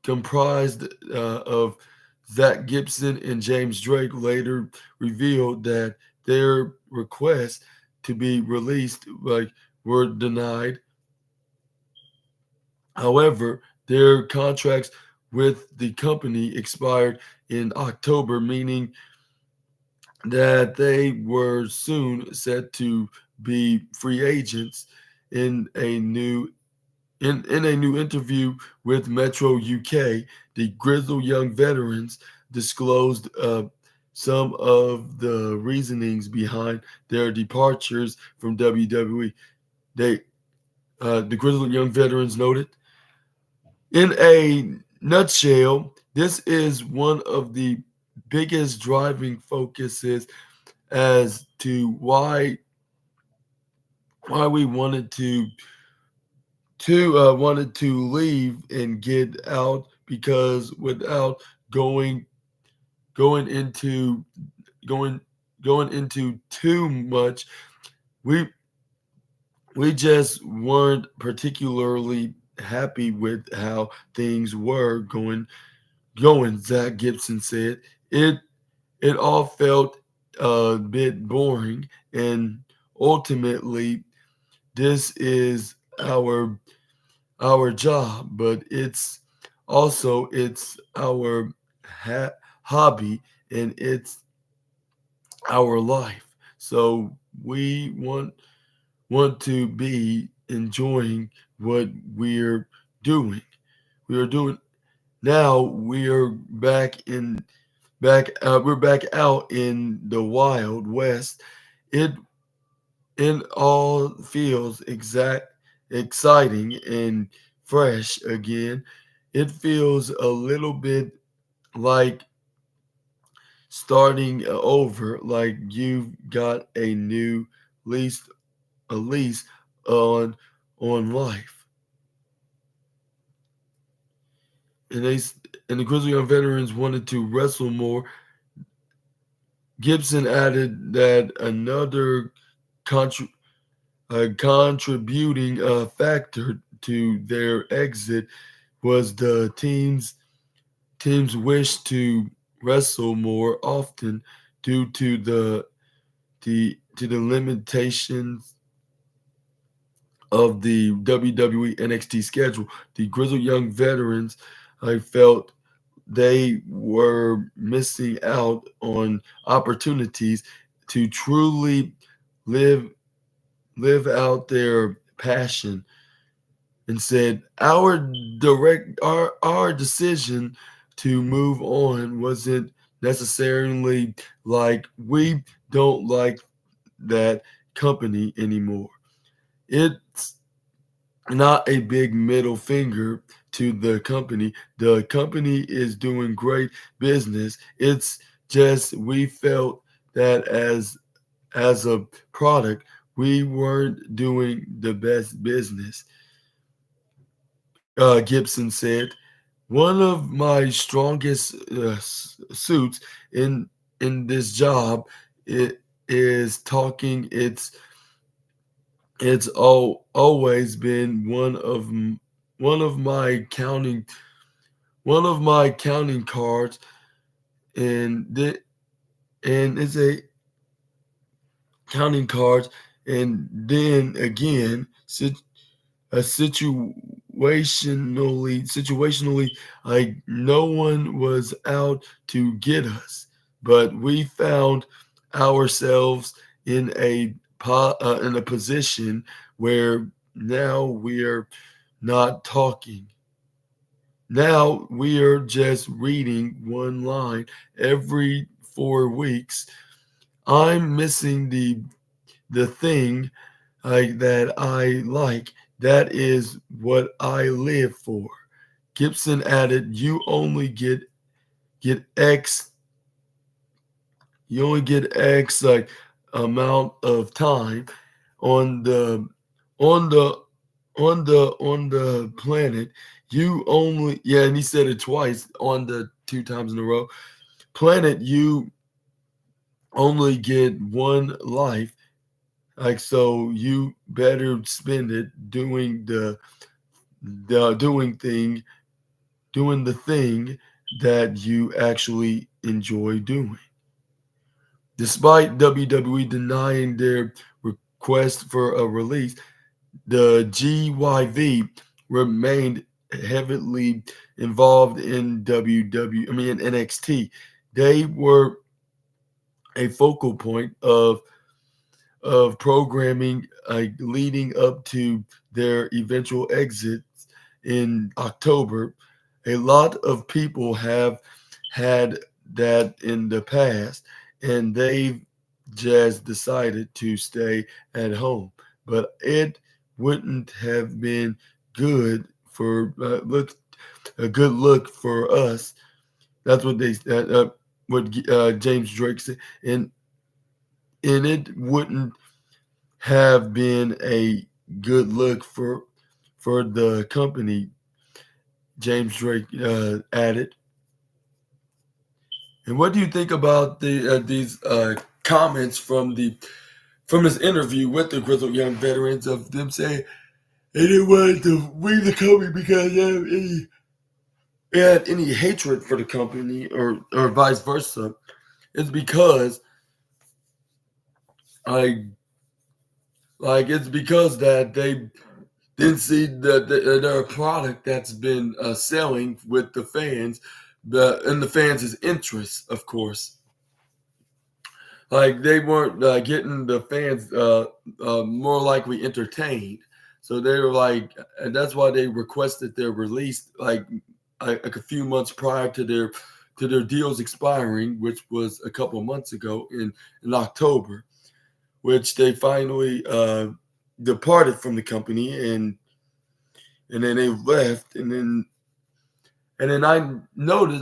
[SPEAKER 1] comprised of Zach Gibson and James Drake later revealed that their requests to be released were denied. However, their contracts with the company expired in October, meaning that they were soon set to be free agents. In a new interview with Metro UK, the Grizzled Young Veterans disclosed some of the reasonings behind their departures from WWE. The Grizzled Young Veterans noted, in a nutshell, this is one of the biggest driving focuses as to why we wanted to leave and get out, because without going into too much, we we just weren't particularly happy with how things were going. Zach Gibson said it it all felt a bit boring, and ultimately this is our job, but it's our hobby, and it's our life. So we want to be enjoying what we're doing. We are doing now. We are we're back out in the wild west. It it all feels exciting and fresh again. It feels a little bit like starting over, like you've got lease a lease on life. And the Grizzly Young veterans wanted to wrestle more. Gibson added that another contr- contributing factor to their exit was the team's wish to wrestle more often due to the limitations of the WWE NXT schedule. The Grizzled Young veterans, I felt they were missing out on opportunities to truly live live out their passion, and said our decision to move on wasn't necessarily like we don't like that company anymore. It's not a big middle finger to the company. The company is doing great business. It's just we felt that as a product, we weren't doing the best business. Gibson said, "One of my strongest suits in this job it is talking. Always been one of my counting cards, and it's a counting cards, and then again, situationally, like no one was out to get us, but we found ourselves in in a position where now we're not talking. Now we are just reading one line every 4 weeks. I'm missing the thing that I like. That is what I live for." Gibson added, get X, you only get X like amount of time on the on the planet. You only yeah, and he said it twice on the 2 times in a row. Planet, you only get one life. Like so you better spend it the doing thing doing the thing that you actually enjoy doing. Despite WWE denying their request for a release, the GYV remained heavily involved in in NXT. They were a focal point of programming leading up to their eventual exit in October. A lot of people have had that in the past, and they've just decided to stay at home. But it wouldn't have been good for a good look for us. That's what James Drake said, and it wouldn't have been a good look for the company. James Drake added. And what do you think about these comments from from his interview with the Grizzled Young Veterans of them saying they didn't want to leave the company because they had any hatred for the company or vice versa. It's because I it's because that they didn't see their product that's been selling with the fans, and the fans' interests, of course. Like they weren't getting the fans more likely entertained, so they were like, and that's why they requested their release like a few months prior to their deals expiring, which was a couple months ago in October, which they finally departed from the company and then they left and then I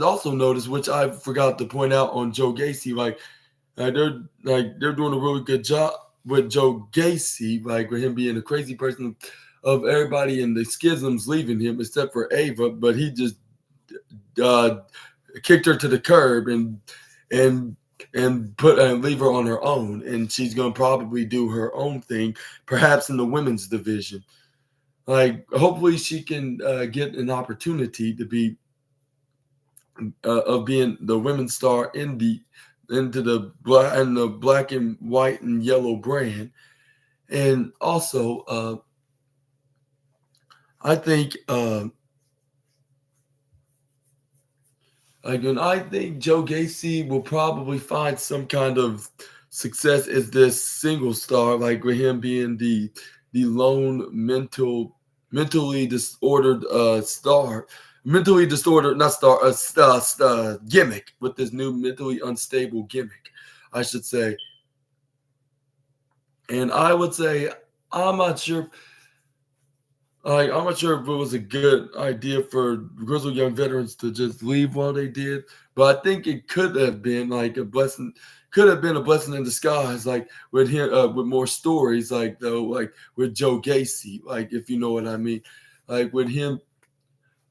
[SPEAKER 1] also noticed, which I forgot to point out on Joe Gacy, they're doing a really good job with Joe Gacy, like with him being a crazy person of everybody in the schisms leaving him except for Ava, but he just uh, kicked her to the curb and put and leave her on her own, and she's gonna probably do her own thing, perhaps in the women's division. Like hopefully she can get an opportunity to be of being the women's star in the black and white and yellow brand, and also I think I think Joe Gacy will probably find some kind of success as this single star, like with him being the lone mentally disordered star, mentally disordered not star gimmick with this new mentally unstable gimmick, I should say. And I would say I'm not sure. I'm not sure if it was a good idea for Grizzled Young Veterans to just leave while they did, but I think it could have been like a blessing. Could have been a blessing in disguise, like with him, with more stories, like with Joe Gacy, like if you know what I mean, like with him,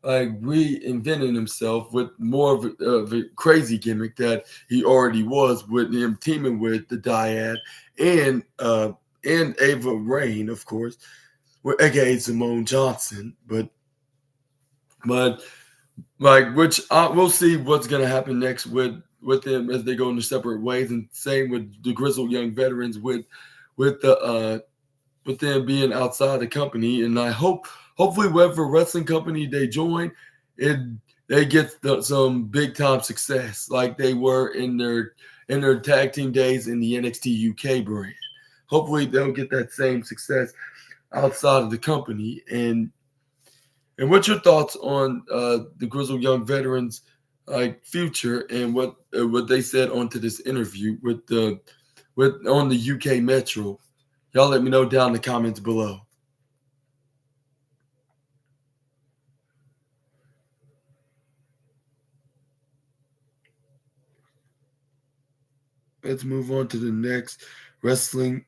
[SPEAKER 1] like reinventing himself with more of a crazy gimmick that he already was, with him teaming with the Dyad and Ava Rain, of course, aka Simone Johnson, but like which we'll see what's gonna happen next with them as they go in their separate ways, and same with the Grizzled Young Veterans with the with them being outside the company, and I hopefully whatever wrestling company they join, it they get some big time success like they were in their tag team days in the NXT UK brand. Hopefully they'll get that same success outside of the company. And what's your thoughts on the Grizzled Young Veterans like future and what they said onto this interview with on the UK Metro? Y'all let me know down in the comments below. Let's move on to the next wrestling.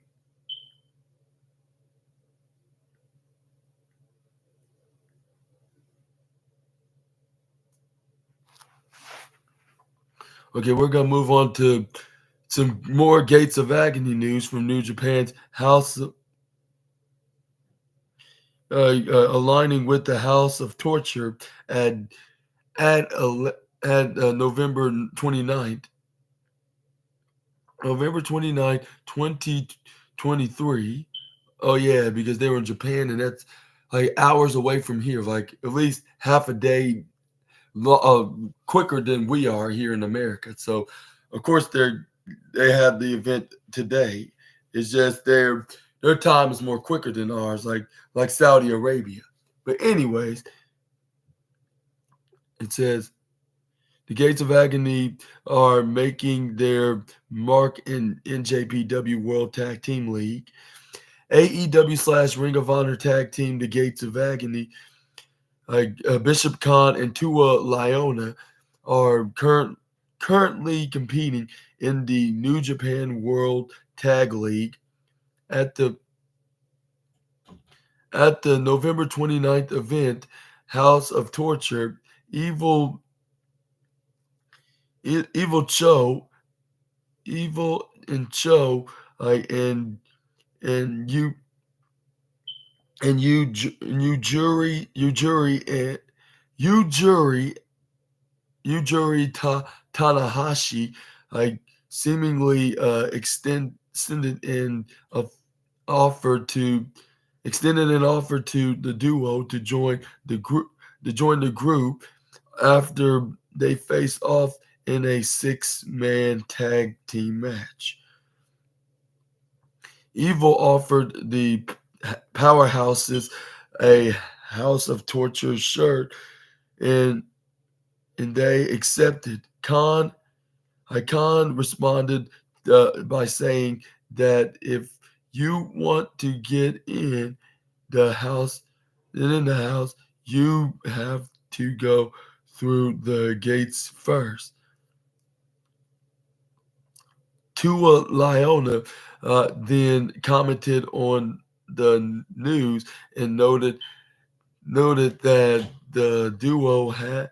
[SPEAKER 1] Okay, we're gonna move on to some more Gates of Agony news from New Japan's House, aligning with the House of Torture at at November 29th. November 29th, 2023. Oh yeah, because they were in Japan, and that's like hours away from here, like at least half a day quicker than we are here in America. So, of course, they had the event today. It's just their time is more quicker than ours, like Saudi Arabia. But anyways, it says the Gates of Agony are making their mark in NJPW World Tag Team League. AEW / Ring of Honor Tag Team, the Gates of Agony, Bishop Khan and Tua Liona are currently competing in the New Japan World Tag League at the November 29th event. House of Torture, Evil Evil Cho, Evil and Cho, and and you Tanahashi, like seemingly extended an offer to extended an offer to the duo to join the group after they face off in a six-man tag team match. Evil offered the powerhouses a House of Torture shirt, and they accepted. Khan responded by saying that if you want to get the house, in the house, you have to go through the gates first. Tua Liona then commented on the news and noted that the duo had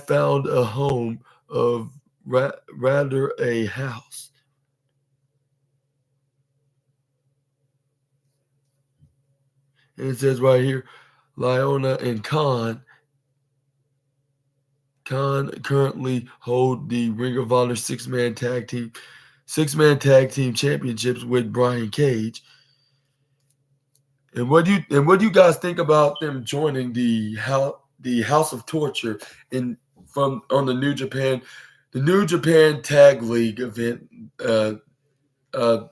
[SPEAKER 1] found a home of rather a house. And it says right here, Liona and Khan currently hold the Ring of Honor six-man tag team championships with Brian Cage. And what do you guys think about them joining the House of Torture in from on the New Japan Tag League event, uh, uh,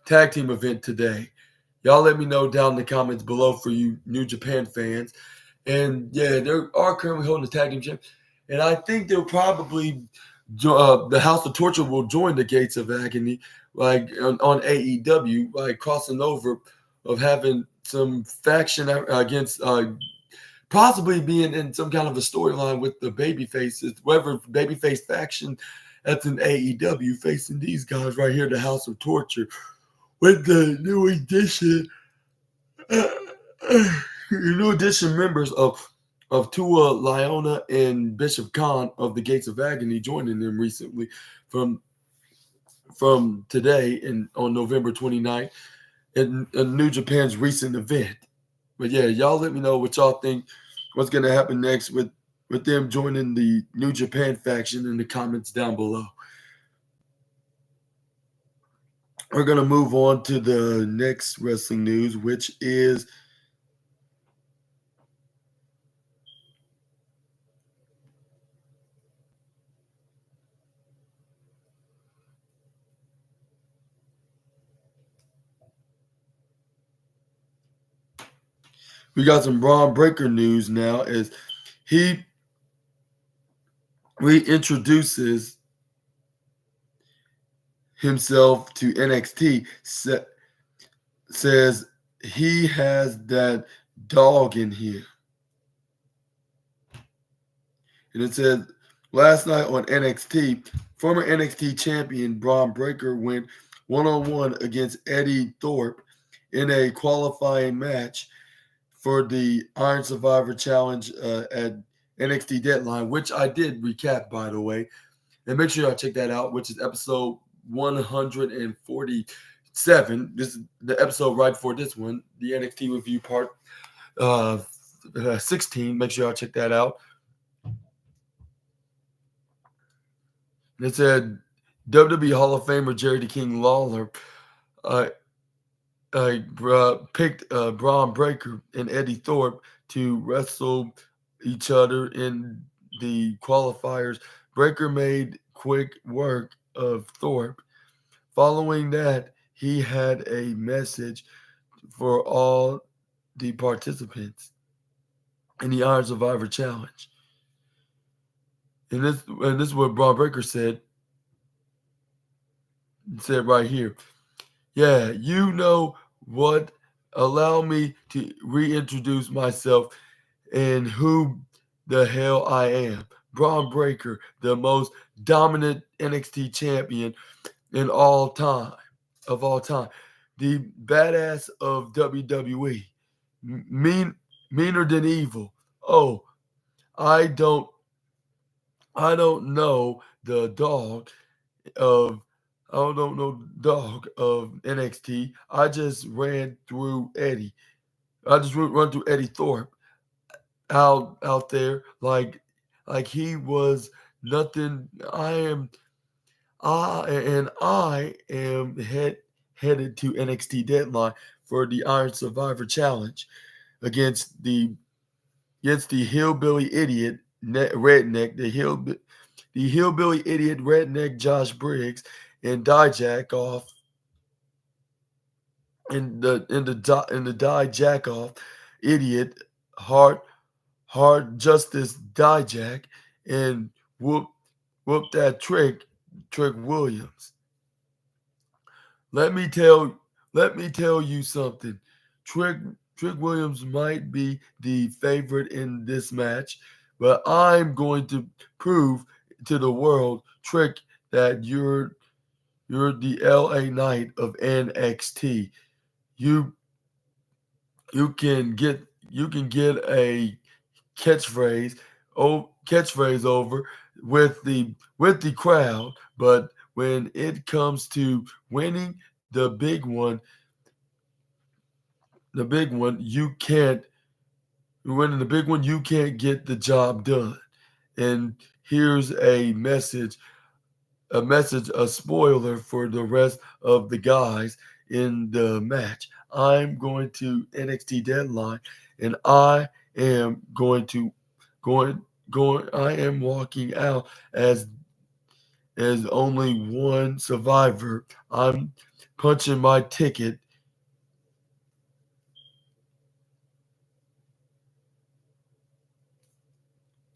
[SPEAKER 1] tag team event today? Y'all let me know down in the comments below for you New Japan fans. And yeah, they are currently holding the tag team champ, and I think they'll probably the House of Torture will join the Gates of Agony, like on AEW, like crossing over of having some faction against possibly being in some kind of a storyline with the baby faces, whatever babyface faction that's in AEW facing these guys right here, the House of Torture, with the new edition. New addition members of Tua Liona and Bishop Khan of the Gates of Agony joining them recently from today and on November 29th in New Japan's recent event. But yeah, y'all let me know what y'all think, what's gonna happen next with them joining the New Japan faction in the comments down below. We're gonna move on to the next wrestling news, which is we got some Braun Breaker news now as he reintroduces himself to NXT, says he has that dog in here. And it says last night on NXT, former NXT champion Braun Breaker went one-on-one against Eddie Thorpe in a qualifying match for the Iron Survivor Challenge at NXT Deadline, which I did recap, by the way. And make sure y'all check that out, which is episode 147. This is the episode right before this one, the NXT review part 16. Make sure y'all check that out. It said WWE Hall of Famer Jerry the King Lawler picked Braun Breaker and Eddie Thorpe to wrestle each other in the qualifiers. Breaker made quick work of Thorpe. Following that, he had a message for all the participants in the Iron Survivor Challenge. And this is what Braun Breaker said. He said right here, yeah, you know what? Allow me to reintroduce myself and who the hell I am. Braun Breaker, the most dominant NXT champion in all time, the badass of WWE, meaner than evil. Oh, I don't know the dog of I don't know dog of NXT. I just ran through Eddie. I just run through Eddie Thorpe out there like he was nothing. I am headed to NXT Deadline for the Iron Survivor Challenge against the hillbilly idiot redneck the hillbilly idiot redneck Josh Briggs and Dijak off in the Dijak off idiot hard Justice Dijak and whoop that Trick Williams. Let me tell let me tell you something. Trick Trick Williams might be the favorite in this match, but I'm going to prove to the world, Trick, that you're the LA Knight of NXT. You you can get a catchphrase catchphrase over with the crowd, but when it comes to winning the big one, you can't winning the big one, you can't get the job done. And here's a spoiler for the rest of the guys in the match. I'm going to NXT Deadline, and I am going I am walking out as only one survivor. I'm punching my ticket.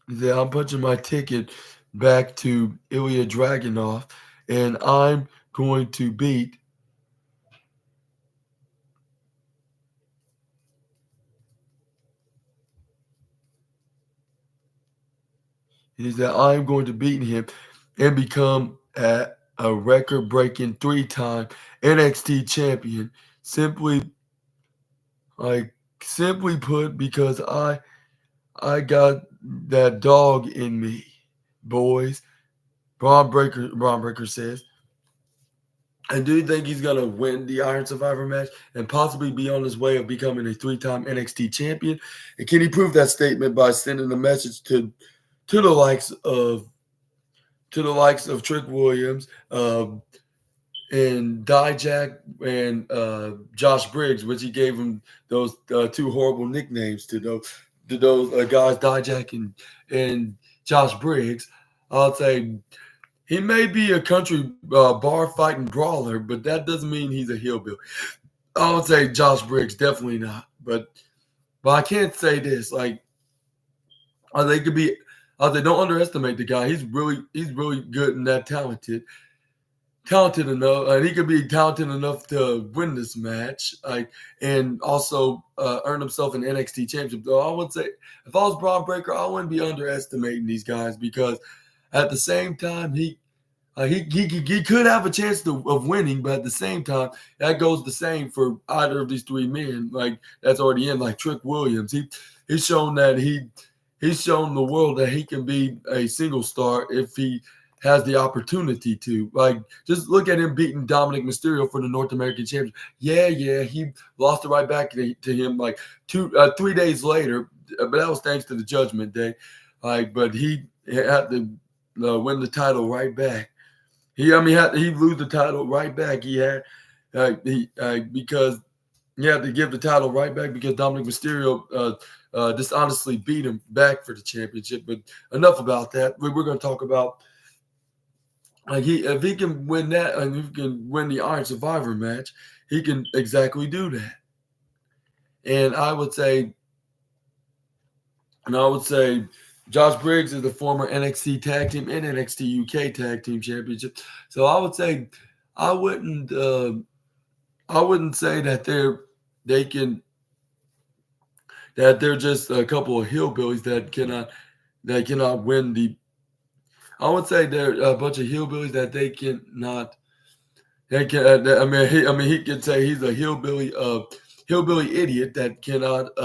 [SPEAKER 1] I'm punching my ticket back to Ilya Dragunov, and I'm going to beat is that I'm going to beat him and become a record-breaking three-time NXT champion. Simply, like simply put, because I got that dog in me, boys. Braun Breaker says. And do you think he's gonna win the Iron Survivor match and possibly be on his way of becoming a three-time NXT champion? And can he prove that statement by sending a message to the likes of Trick Williams, and Dijak and Josh Briggs, which he gave him those two horrible nicknames to those guys, Dijak and Josh Briggs. I'll say he may be a country bar fighting brawler, but that doesn't mean he's a hillbilly. I would say Josh Briggs definitely not, but I can't say this like they could be. They don't underestimate the guy. He's really good and that talented enough, and he could be talented enough to win this match, like, and also earn himself an NXT championship. Though I would say, if I was Braun Breaker, I wouldn't be underestimating these guys because at the same time he could have a chance of winning, but at the same time that goes the same for either of these three men. Like that's already in, like Trick Williams. He's shown that he's shown the world that he can be a single star if he has the opportunity to. Like, just look at him beating Dominic Mysterio for the North American Championship. Yeah, he lost it right back to him like 3 days later, but that was thanks to the Judgment Day. Like, but he had to win the title right back. He lose the title right back. He had because he had to give the title right back because Dominic Mysterio dishonestly beat him back for the championship. But enough about that. We're going to talk about if he can win that and if he can win the Iron Survivor match, he can exactly do that. And I would say Josh Briggs is the former NXT Tag Team and NXT UK Tag Team Championship. So I would say I wouldn't say that they're just a couple of hillbillies that cannot win the. I would say they're a bunch of hillbillies that they cannot. They can. He could say he's a hillbilly idiot that cannot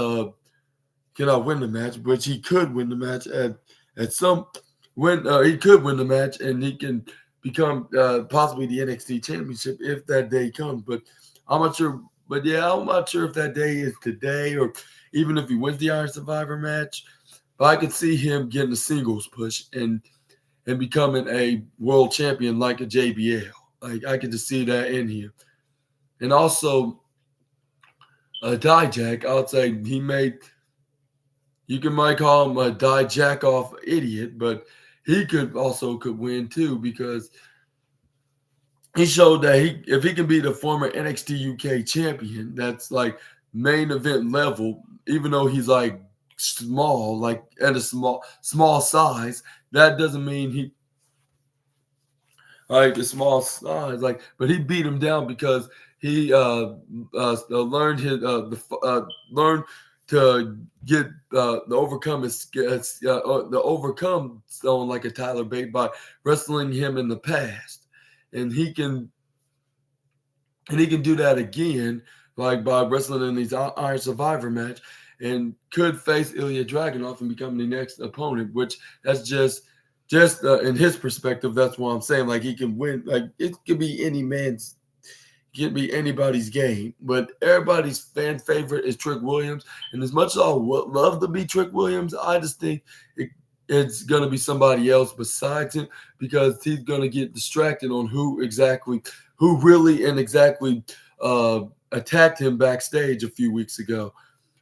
[SPEAKER 1] win the match, which he could win the match at some when he could win the match and he can become possibly the NXT Championship if that day comes. But I'm not sure. But yeah, I'm not sure if that day is today or even if he wins the Iron Survivor match. But I could see him getting a singles push and becoming a world champion like a JBL. Like I could just see that in him. And also Dijak, I would say he made you can might call him a Jack off idiot, but he could win too because he showed that if he can be the former NXT UK champion, that's like main event level, even though he's like small, like at a small size, that doesn't mean he like a small size, like, but he beat him down because he learned learned to get the overcome the overcome someone like a Tyler Bate by wrestling him in the past, and he can do that again, like by wrestling in these Iron Survivor match, and could face Ilya Dragunov and become the next opponent. Which that's just in his perspective. That's what I'm saying. Like he can win. Like it could be can be anybody's game. But everybody's fan favorite is Trick Williams, and as much as I would love to be Trick Williams, I just think it's going to be somebody else besides him because he's going to get distracted on who really and exactly attacked him backstage a few weeks ago,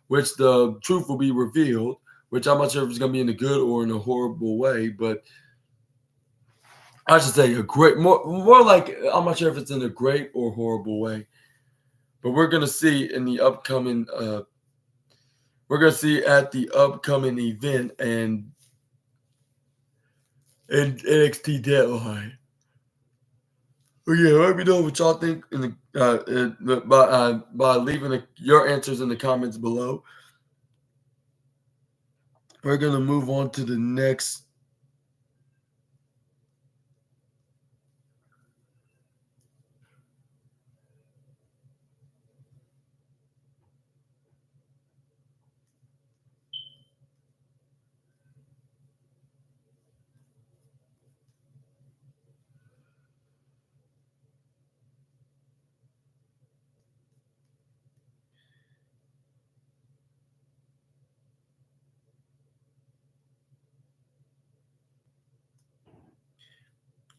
[SPEAKER 1] which the truth will be revealed, which I'm not sure if it's going to be in a good or in a horrible way, but I should say a great, more like, I'm not sure if it's in a great or horrible way, but we're going to see in the upcoming, we're going to see at the upcoming event and NXT Deadline. Well, yeah, let me know what y'all think in the by leaving your answers in the comments below. We're gonna move on to the next.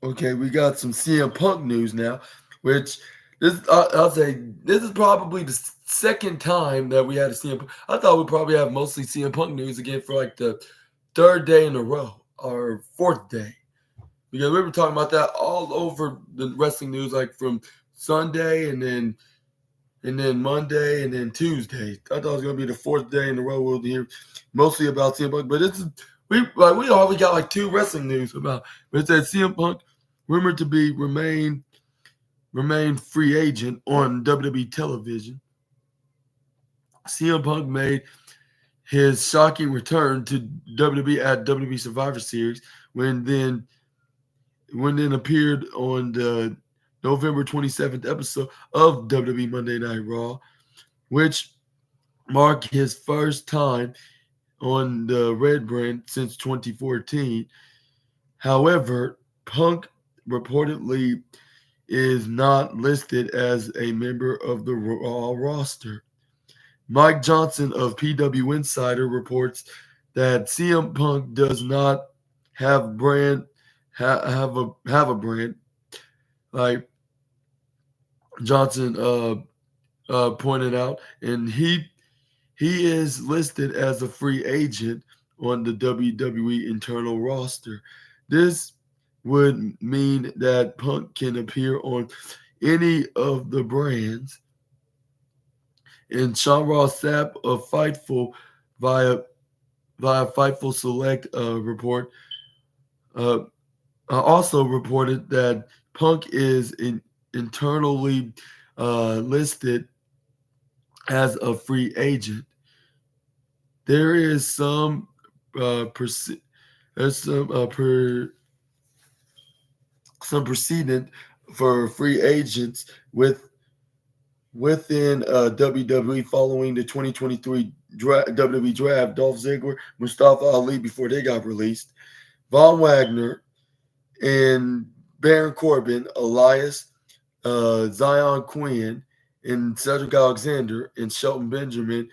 [SPEAKER 1] Okay, we got some CM Punk news now, which I'll say this is probably the second time that we had a CM Punk. I thought we'd probably have mostly CM Punk news again for like the third day in a row or fourth day. Because we were talking about that all over the wrestling news, like from Sunday and then Monday and then Tuesday. I thought it was gonna be the fourth day in a row we'll hear mostly about CM Punk. But we already got like two wrestling news about. But it said CM Punk rumored to be remain free agent on WWE television. CM Punk made his shocking return to WWE at WWE Survivor Series when then appeared on the November 27th episode of WWE Monday Night Raw, which marked his first time on the Red brand since 2014. However, Punk reportedly is not listed as a member of the Raw roster. Mike Johnson of PW Insider reports that CM Punk does not have a brand like Johnson pointed out, and he is listed as a free agent on the WWE internal roster. This would mean that Punk can appear on any of the brands. And Sean Ross Sapp of Fightful via Fightful Select report also reported that Punk is internally listed as a free agent. There is some some precedent for free agents within WWE following the 2023 WWE draft. Dolph Ziggler, Mustafa Ali before they got released, Von Wagner, and Baron Corbin, Elias, Zion Quinn, and Cedric Alexander and Shelton Benjamin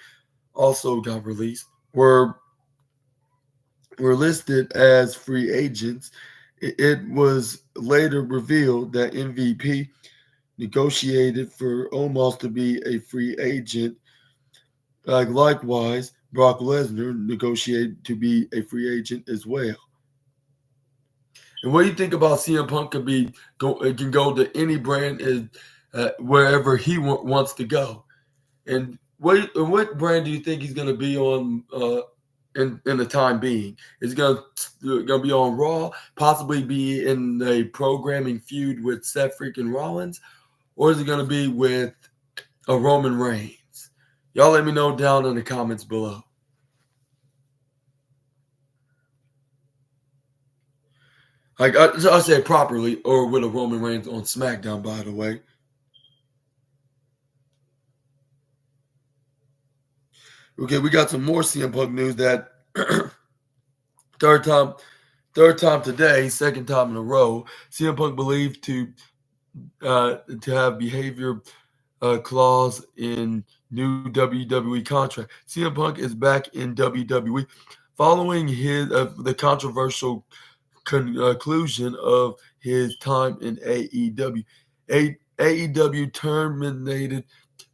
[SPEAKER 1] also got released. Were listed as free agents. It was later revealed that MVP negotiated for Omos to be a free agent. Likewise, Brock Lesnar negotiated to be a free agent as well. And what do you think about CM Punk can go to any brand wherever he wants to go? And what brand do you think he's going to be on in the time being? Is he going to be on Raw, possibly be in a programming feud with Seth freaking Rollins, or is it going to be with a Roman Reigns? Y'all let me know down in the comments below. Like I said properly, or with a Roman Reigns on SmackDown, by the way. Okay, we got some more CM Punk news that third time today, second time in a row, CM Punk believed to have behavior clause in new WWE contract. CM Punk is back in WWE following the controversial conclusion of his time in AEW. AEW terminated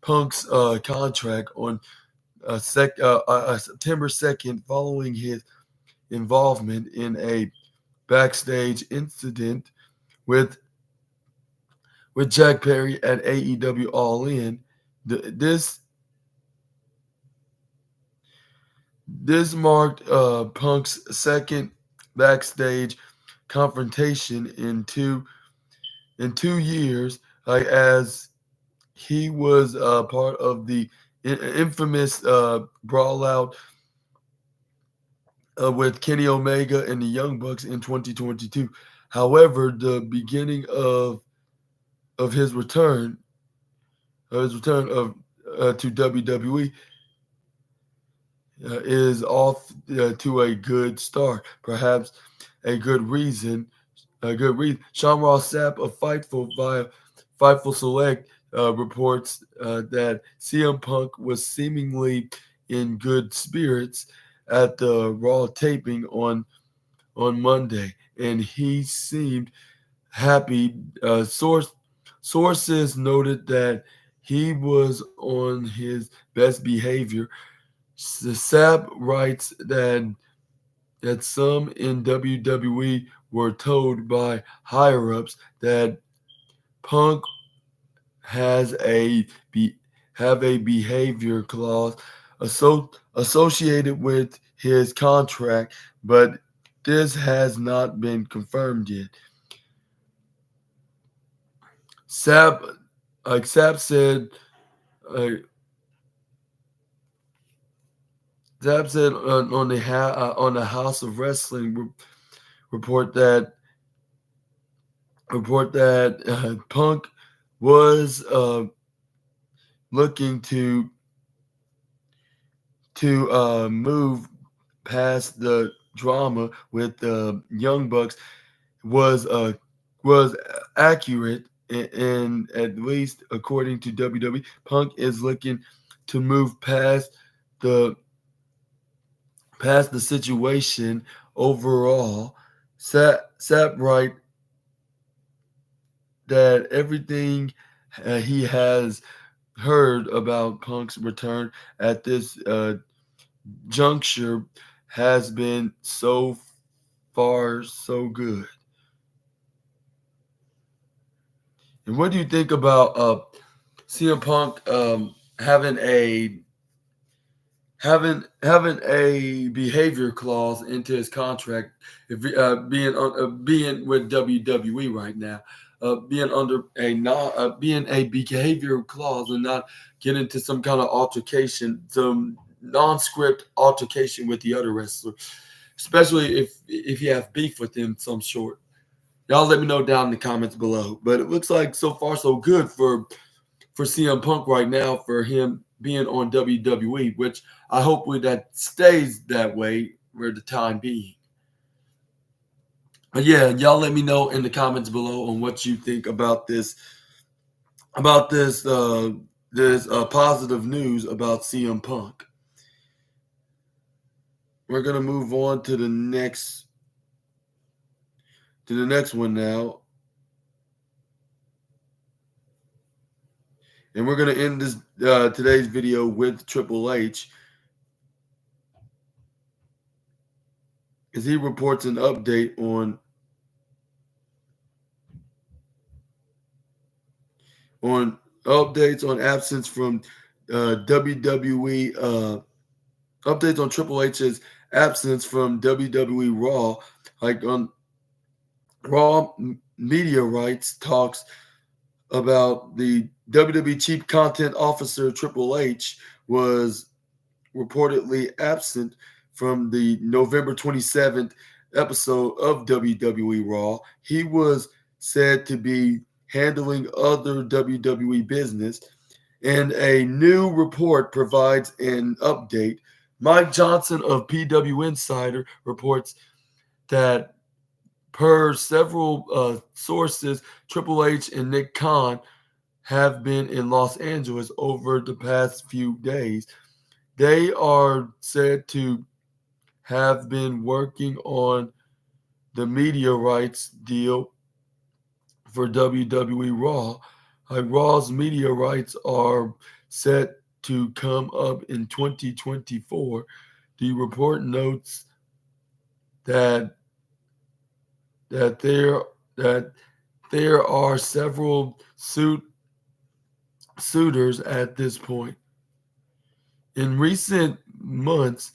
[SPEAKER 1] Punk's contract on September 2nd following his involvement in a backstage incident with Jack Perry at AEW All In. This marked Punk's second backstage confrontation in 2 years, as he was part of the infamous brawl out with Kenny Omega and the Young Bucks in 2022. However, the beginning of his return to WWE is off to a good start. Perhaps a good reason. Sean Ross Sapp of Fightful Select reports that CM Punk was seemingly in good spirits at the Raw taping on Monday, and he seemed happy. Sources noted that he was on his best behavior. Sapp writes that some in WWE were told by higher-ups that Punk has a behavior clause associated with his contract, but this has not been confirmed yet. Sapp said. Zab said on the House of Wrestling report that Punk was looking to move past the drama with the Young Bucks was accurate, and at least according to WWE, Punk is looking to move past the situation overall. Sapp right that everything he has heard about Punk's return at this juncture has been so far so good. And what do you think about CM Punk having a behavior clause into his contract, if being with WWE right now, being under being a behavior clause and not get into some kind of altercation, some non-script altercation with the other wrestler, especially if you have beef with him some sort. Y'all let me know down in the comments below. But it looks like so far so good for CM Punk right now, for him being on WWE, which I hope that stays that way for the time being. Yeah, y'all let me know in the comments below on what you think about this positive news about CM Punk. We're gonna move on to the next one now, and we're gonna end this today's video with Triple H as he reports an update on updates on absence from WWE. Updates on Triple H's absence from WWE Raw, like on Raw media rights talks about the WWE Chief Content Officer Triple H was reportedly absent from the November 27th episode of WWE Raw. He was said to be handling other WWE business, and a new report provides an update. Mike Johnson of PW Insider reports that per several sources, Triple H and Nick Khan have been in Los Angeles over the past few days. They are said to have been working on the media rights deal for WWE Raw. Raw's media rights are set to come up in 2024. The report notes that there are several suitors at this point. In recent months,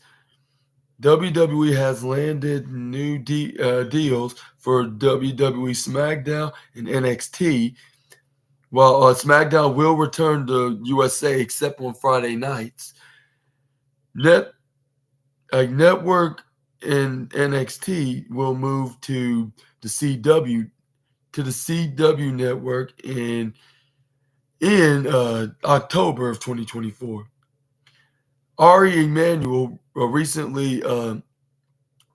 [SPEAKER 1] WWE has landed new deals for WWE SmackDown and NXT, while SmackDown will return to USA except on Friday nights. Network and NXT will move to the CW network in October of 2024. Ari Emanuel recently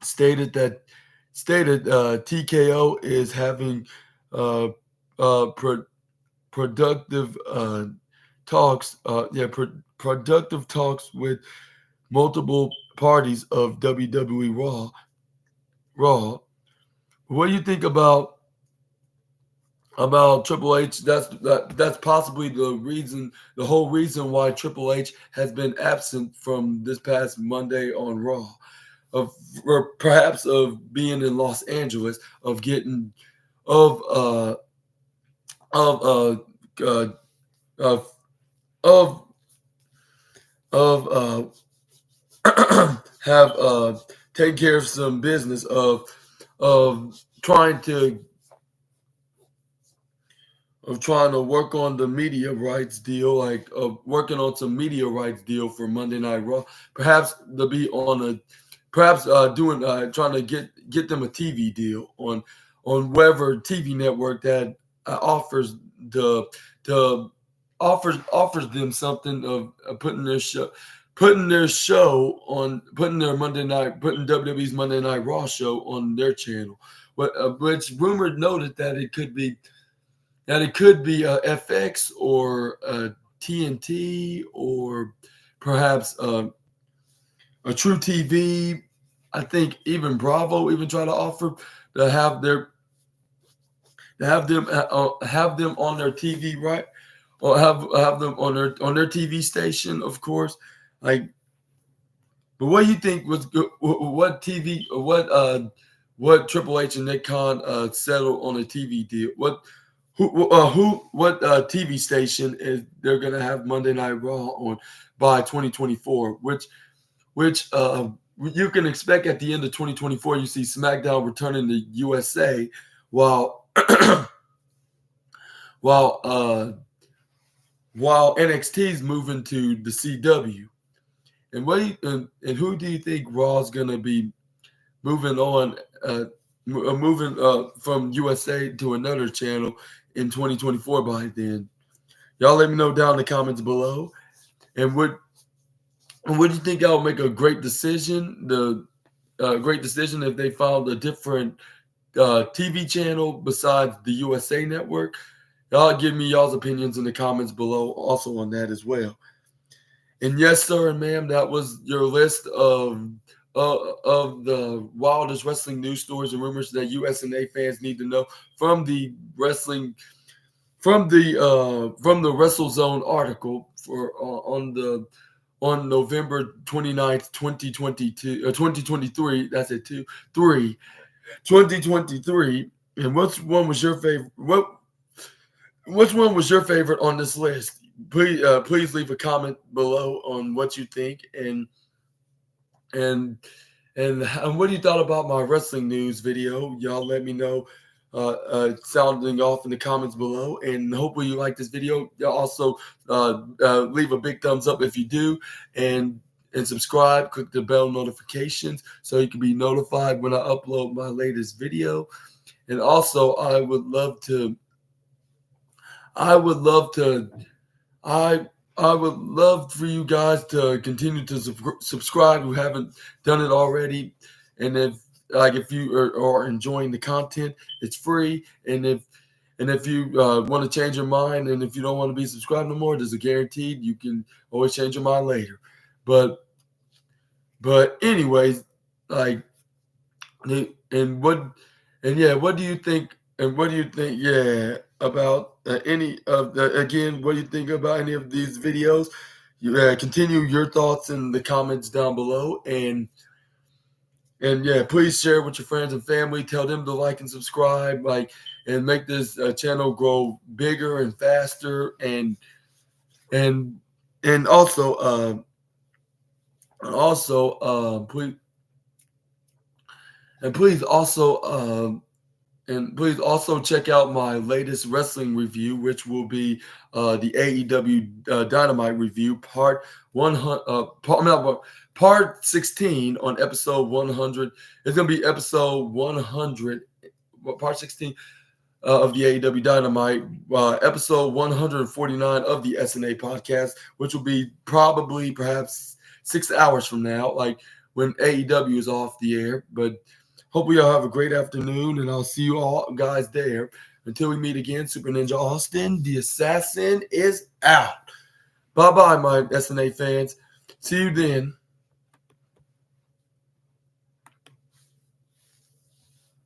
[SPEAKER 1] stated TKO is having productive talks. Productive talks with multiple parties of WWE Raw. What do you think about Triple H? That's possibly the whole reason why Triple H has been absent from this past Monday on Raw, or perhaps of being in Los Angeles, of getting of of uh, of of of have taken care of some business of trying to work on the media rights deal, like working on some media rights deal for Monday Night Raw. Perhaps to be on doing trying to get them a TV deal on whatever TV network that offers offers them something of putting their show on, putting WWE's Monday Night Raw show on their channel. Which rumored noted that it could be FX or TNT, or perhaps a True TV. I think even Bravo even try to offer to have them on their TV, right? Or have them on their TV station, of course. Like, but what do you think was good? What TV? What Triple H and Nick Khan settled on a TV deal? What TV station is they're gonna have Monday Night Raw on by 2024? Which you can expect at the end of 2024. You see SmackDown returning to USA, while while NXT is moving to the CW. And who do you think Raw's gonna be moving on? Moving from USA to another channel in 2024 by then? Y'all let me know down in the comments below. And what do you think I'll make a great decision? The great decision if they found a different TV channel besides the USA Network? Y'all give me y'all's opinions in the comments below also on that as well. And yes, sir and ma'am, that was your list of the wildest wrestling news stories and rumors that SNA fans need to know from the wrestling from the Wrestle Zone article for on November 29th, 2022 2023. That's it, 2023. And which one was your favorite? Which one was your favorite on this list? Please leave a comment below on what you think and what you thought about my wrestling news video. Y'all let me know sounding off in the comments below, and hopefully you like this video. Y'all also leave a big thumbs up if you do, and subscribe. Click the bell notifications so you can be notified when I upload my latest video. And also, I would love for you guys to continue to subscribe who haven't done it already. And if you are enjoying the content, it's free. And if you want to change your mind, and if you don't want to be subscribed no more, there's a guaranteed you can always change your mind later. But anyways, what do you think? And what do you think? Yeah, about any of the again? What do you think about any of these videos? Continue your thoughts in the comments down below, and please share with your friends and family. Tell them to like and subscribe, and make this channel grow bigger and faster, and also please also check out my latest wrestling review, which will be the AEW Dynamite review, part 16 on episode 100. It's going to be episode 100, part 16 of the AEW Dynamite, episode 149 of the SNA podcast, which will be perhaps 6 hours from now, when AEW is off the air. But hopefully y'all have a great afternoon, and I'll see you all guys there. Until we meet again, Super Ninja Austin, the assassin, is out. Bye-bye, my SNA fans. See you then.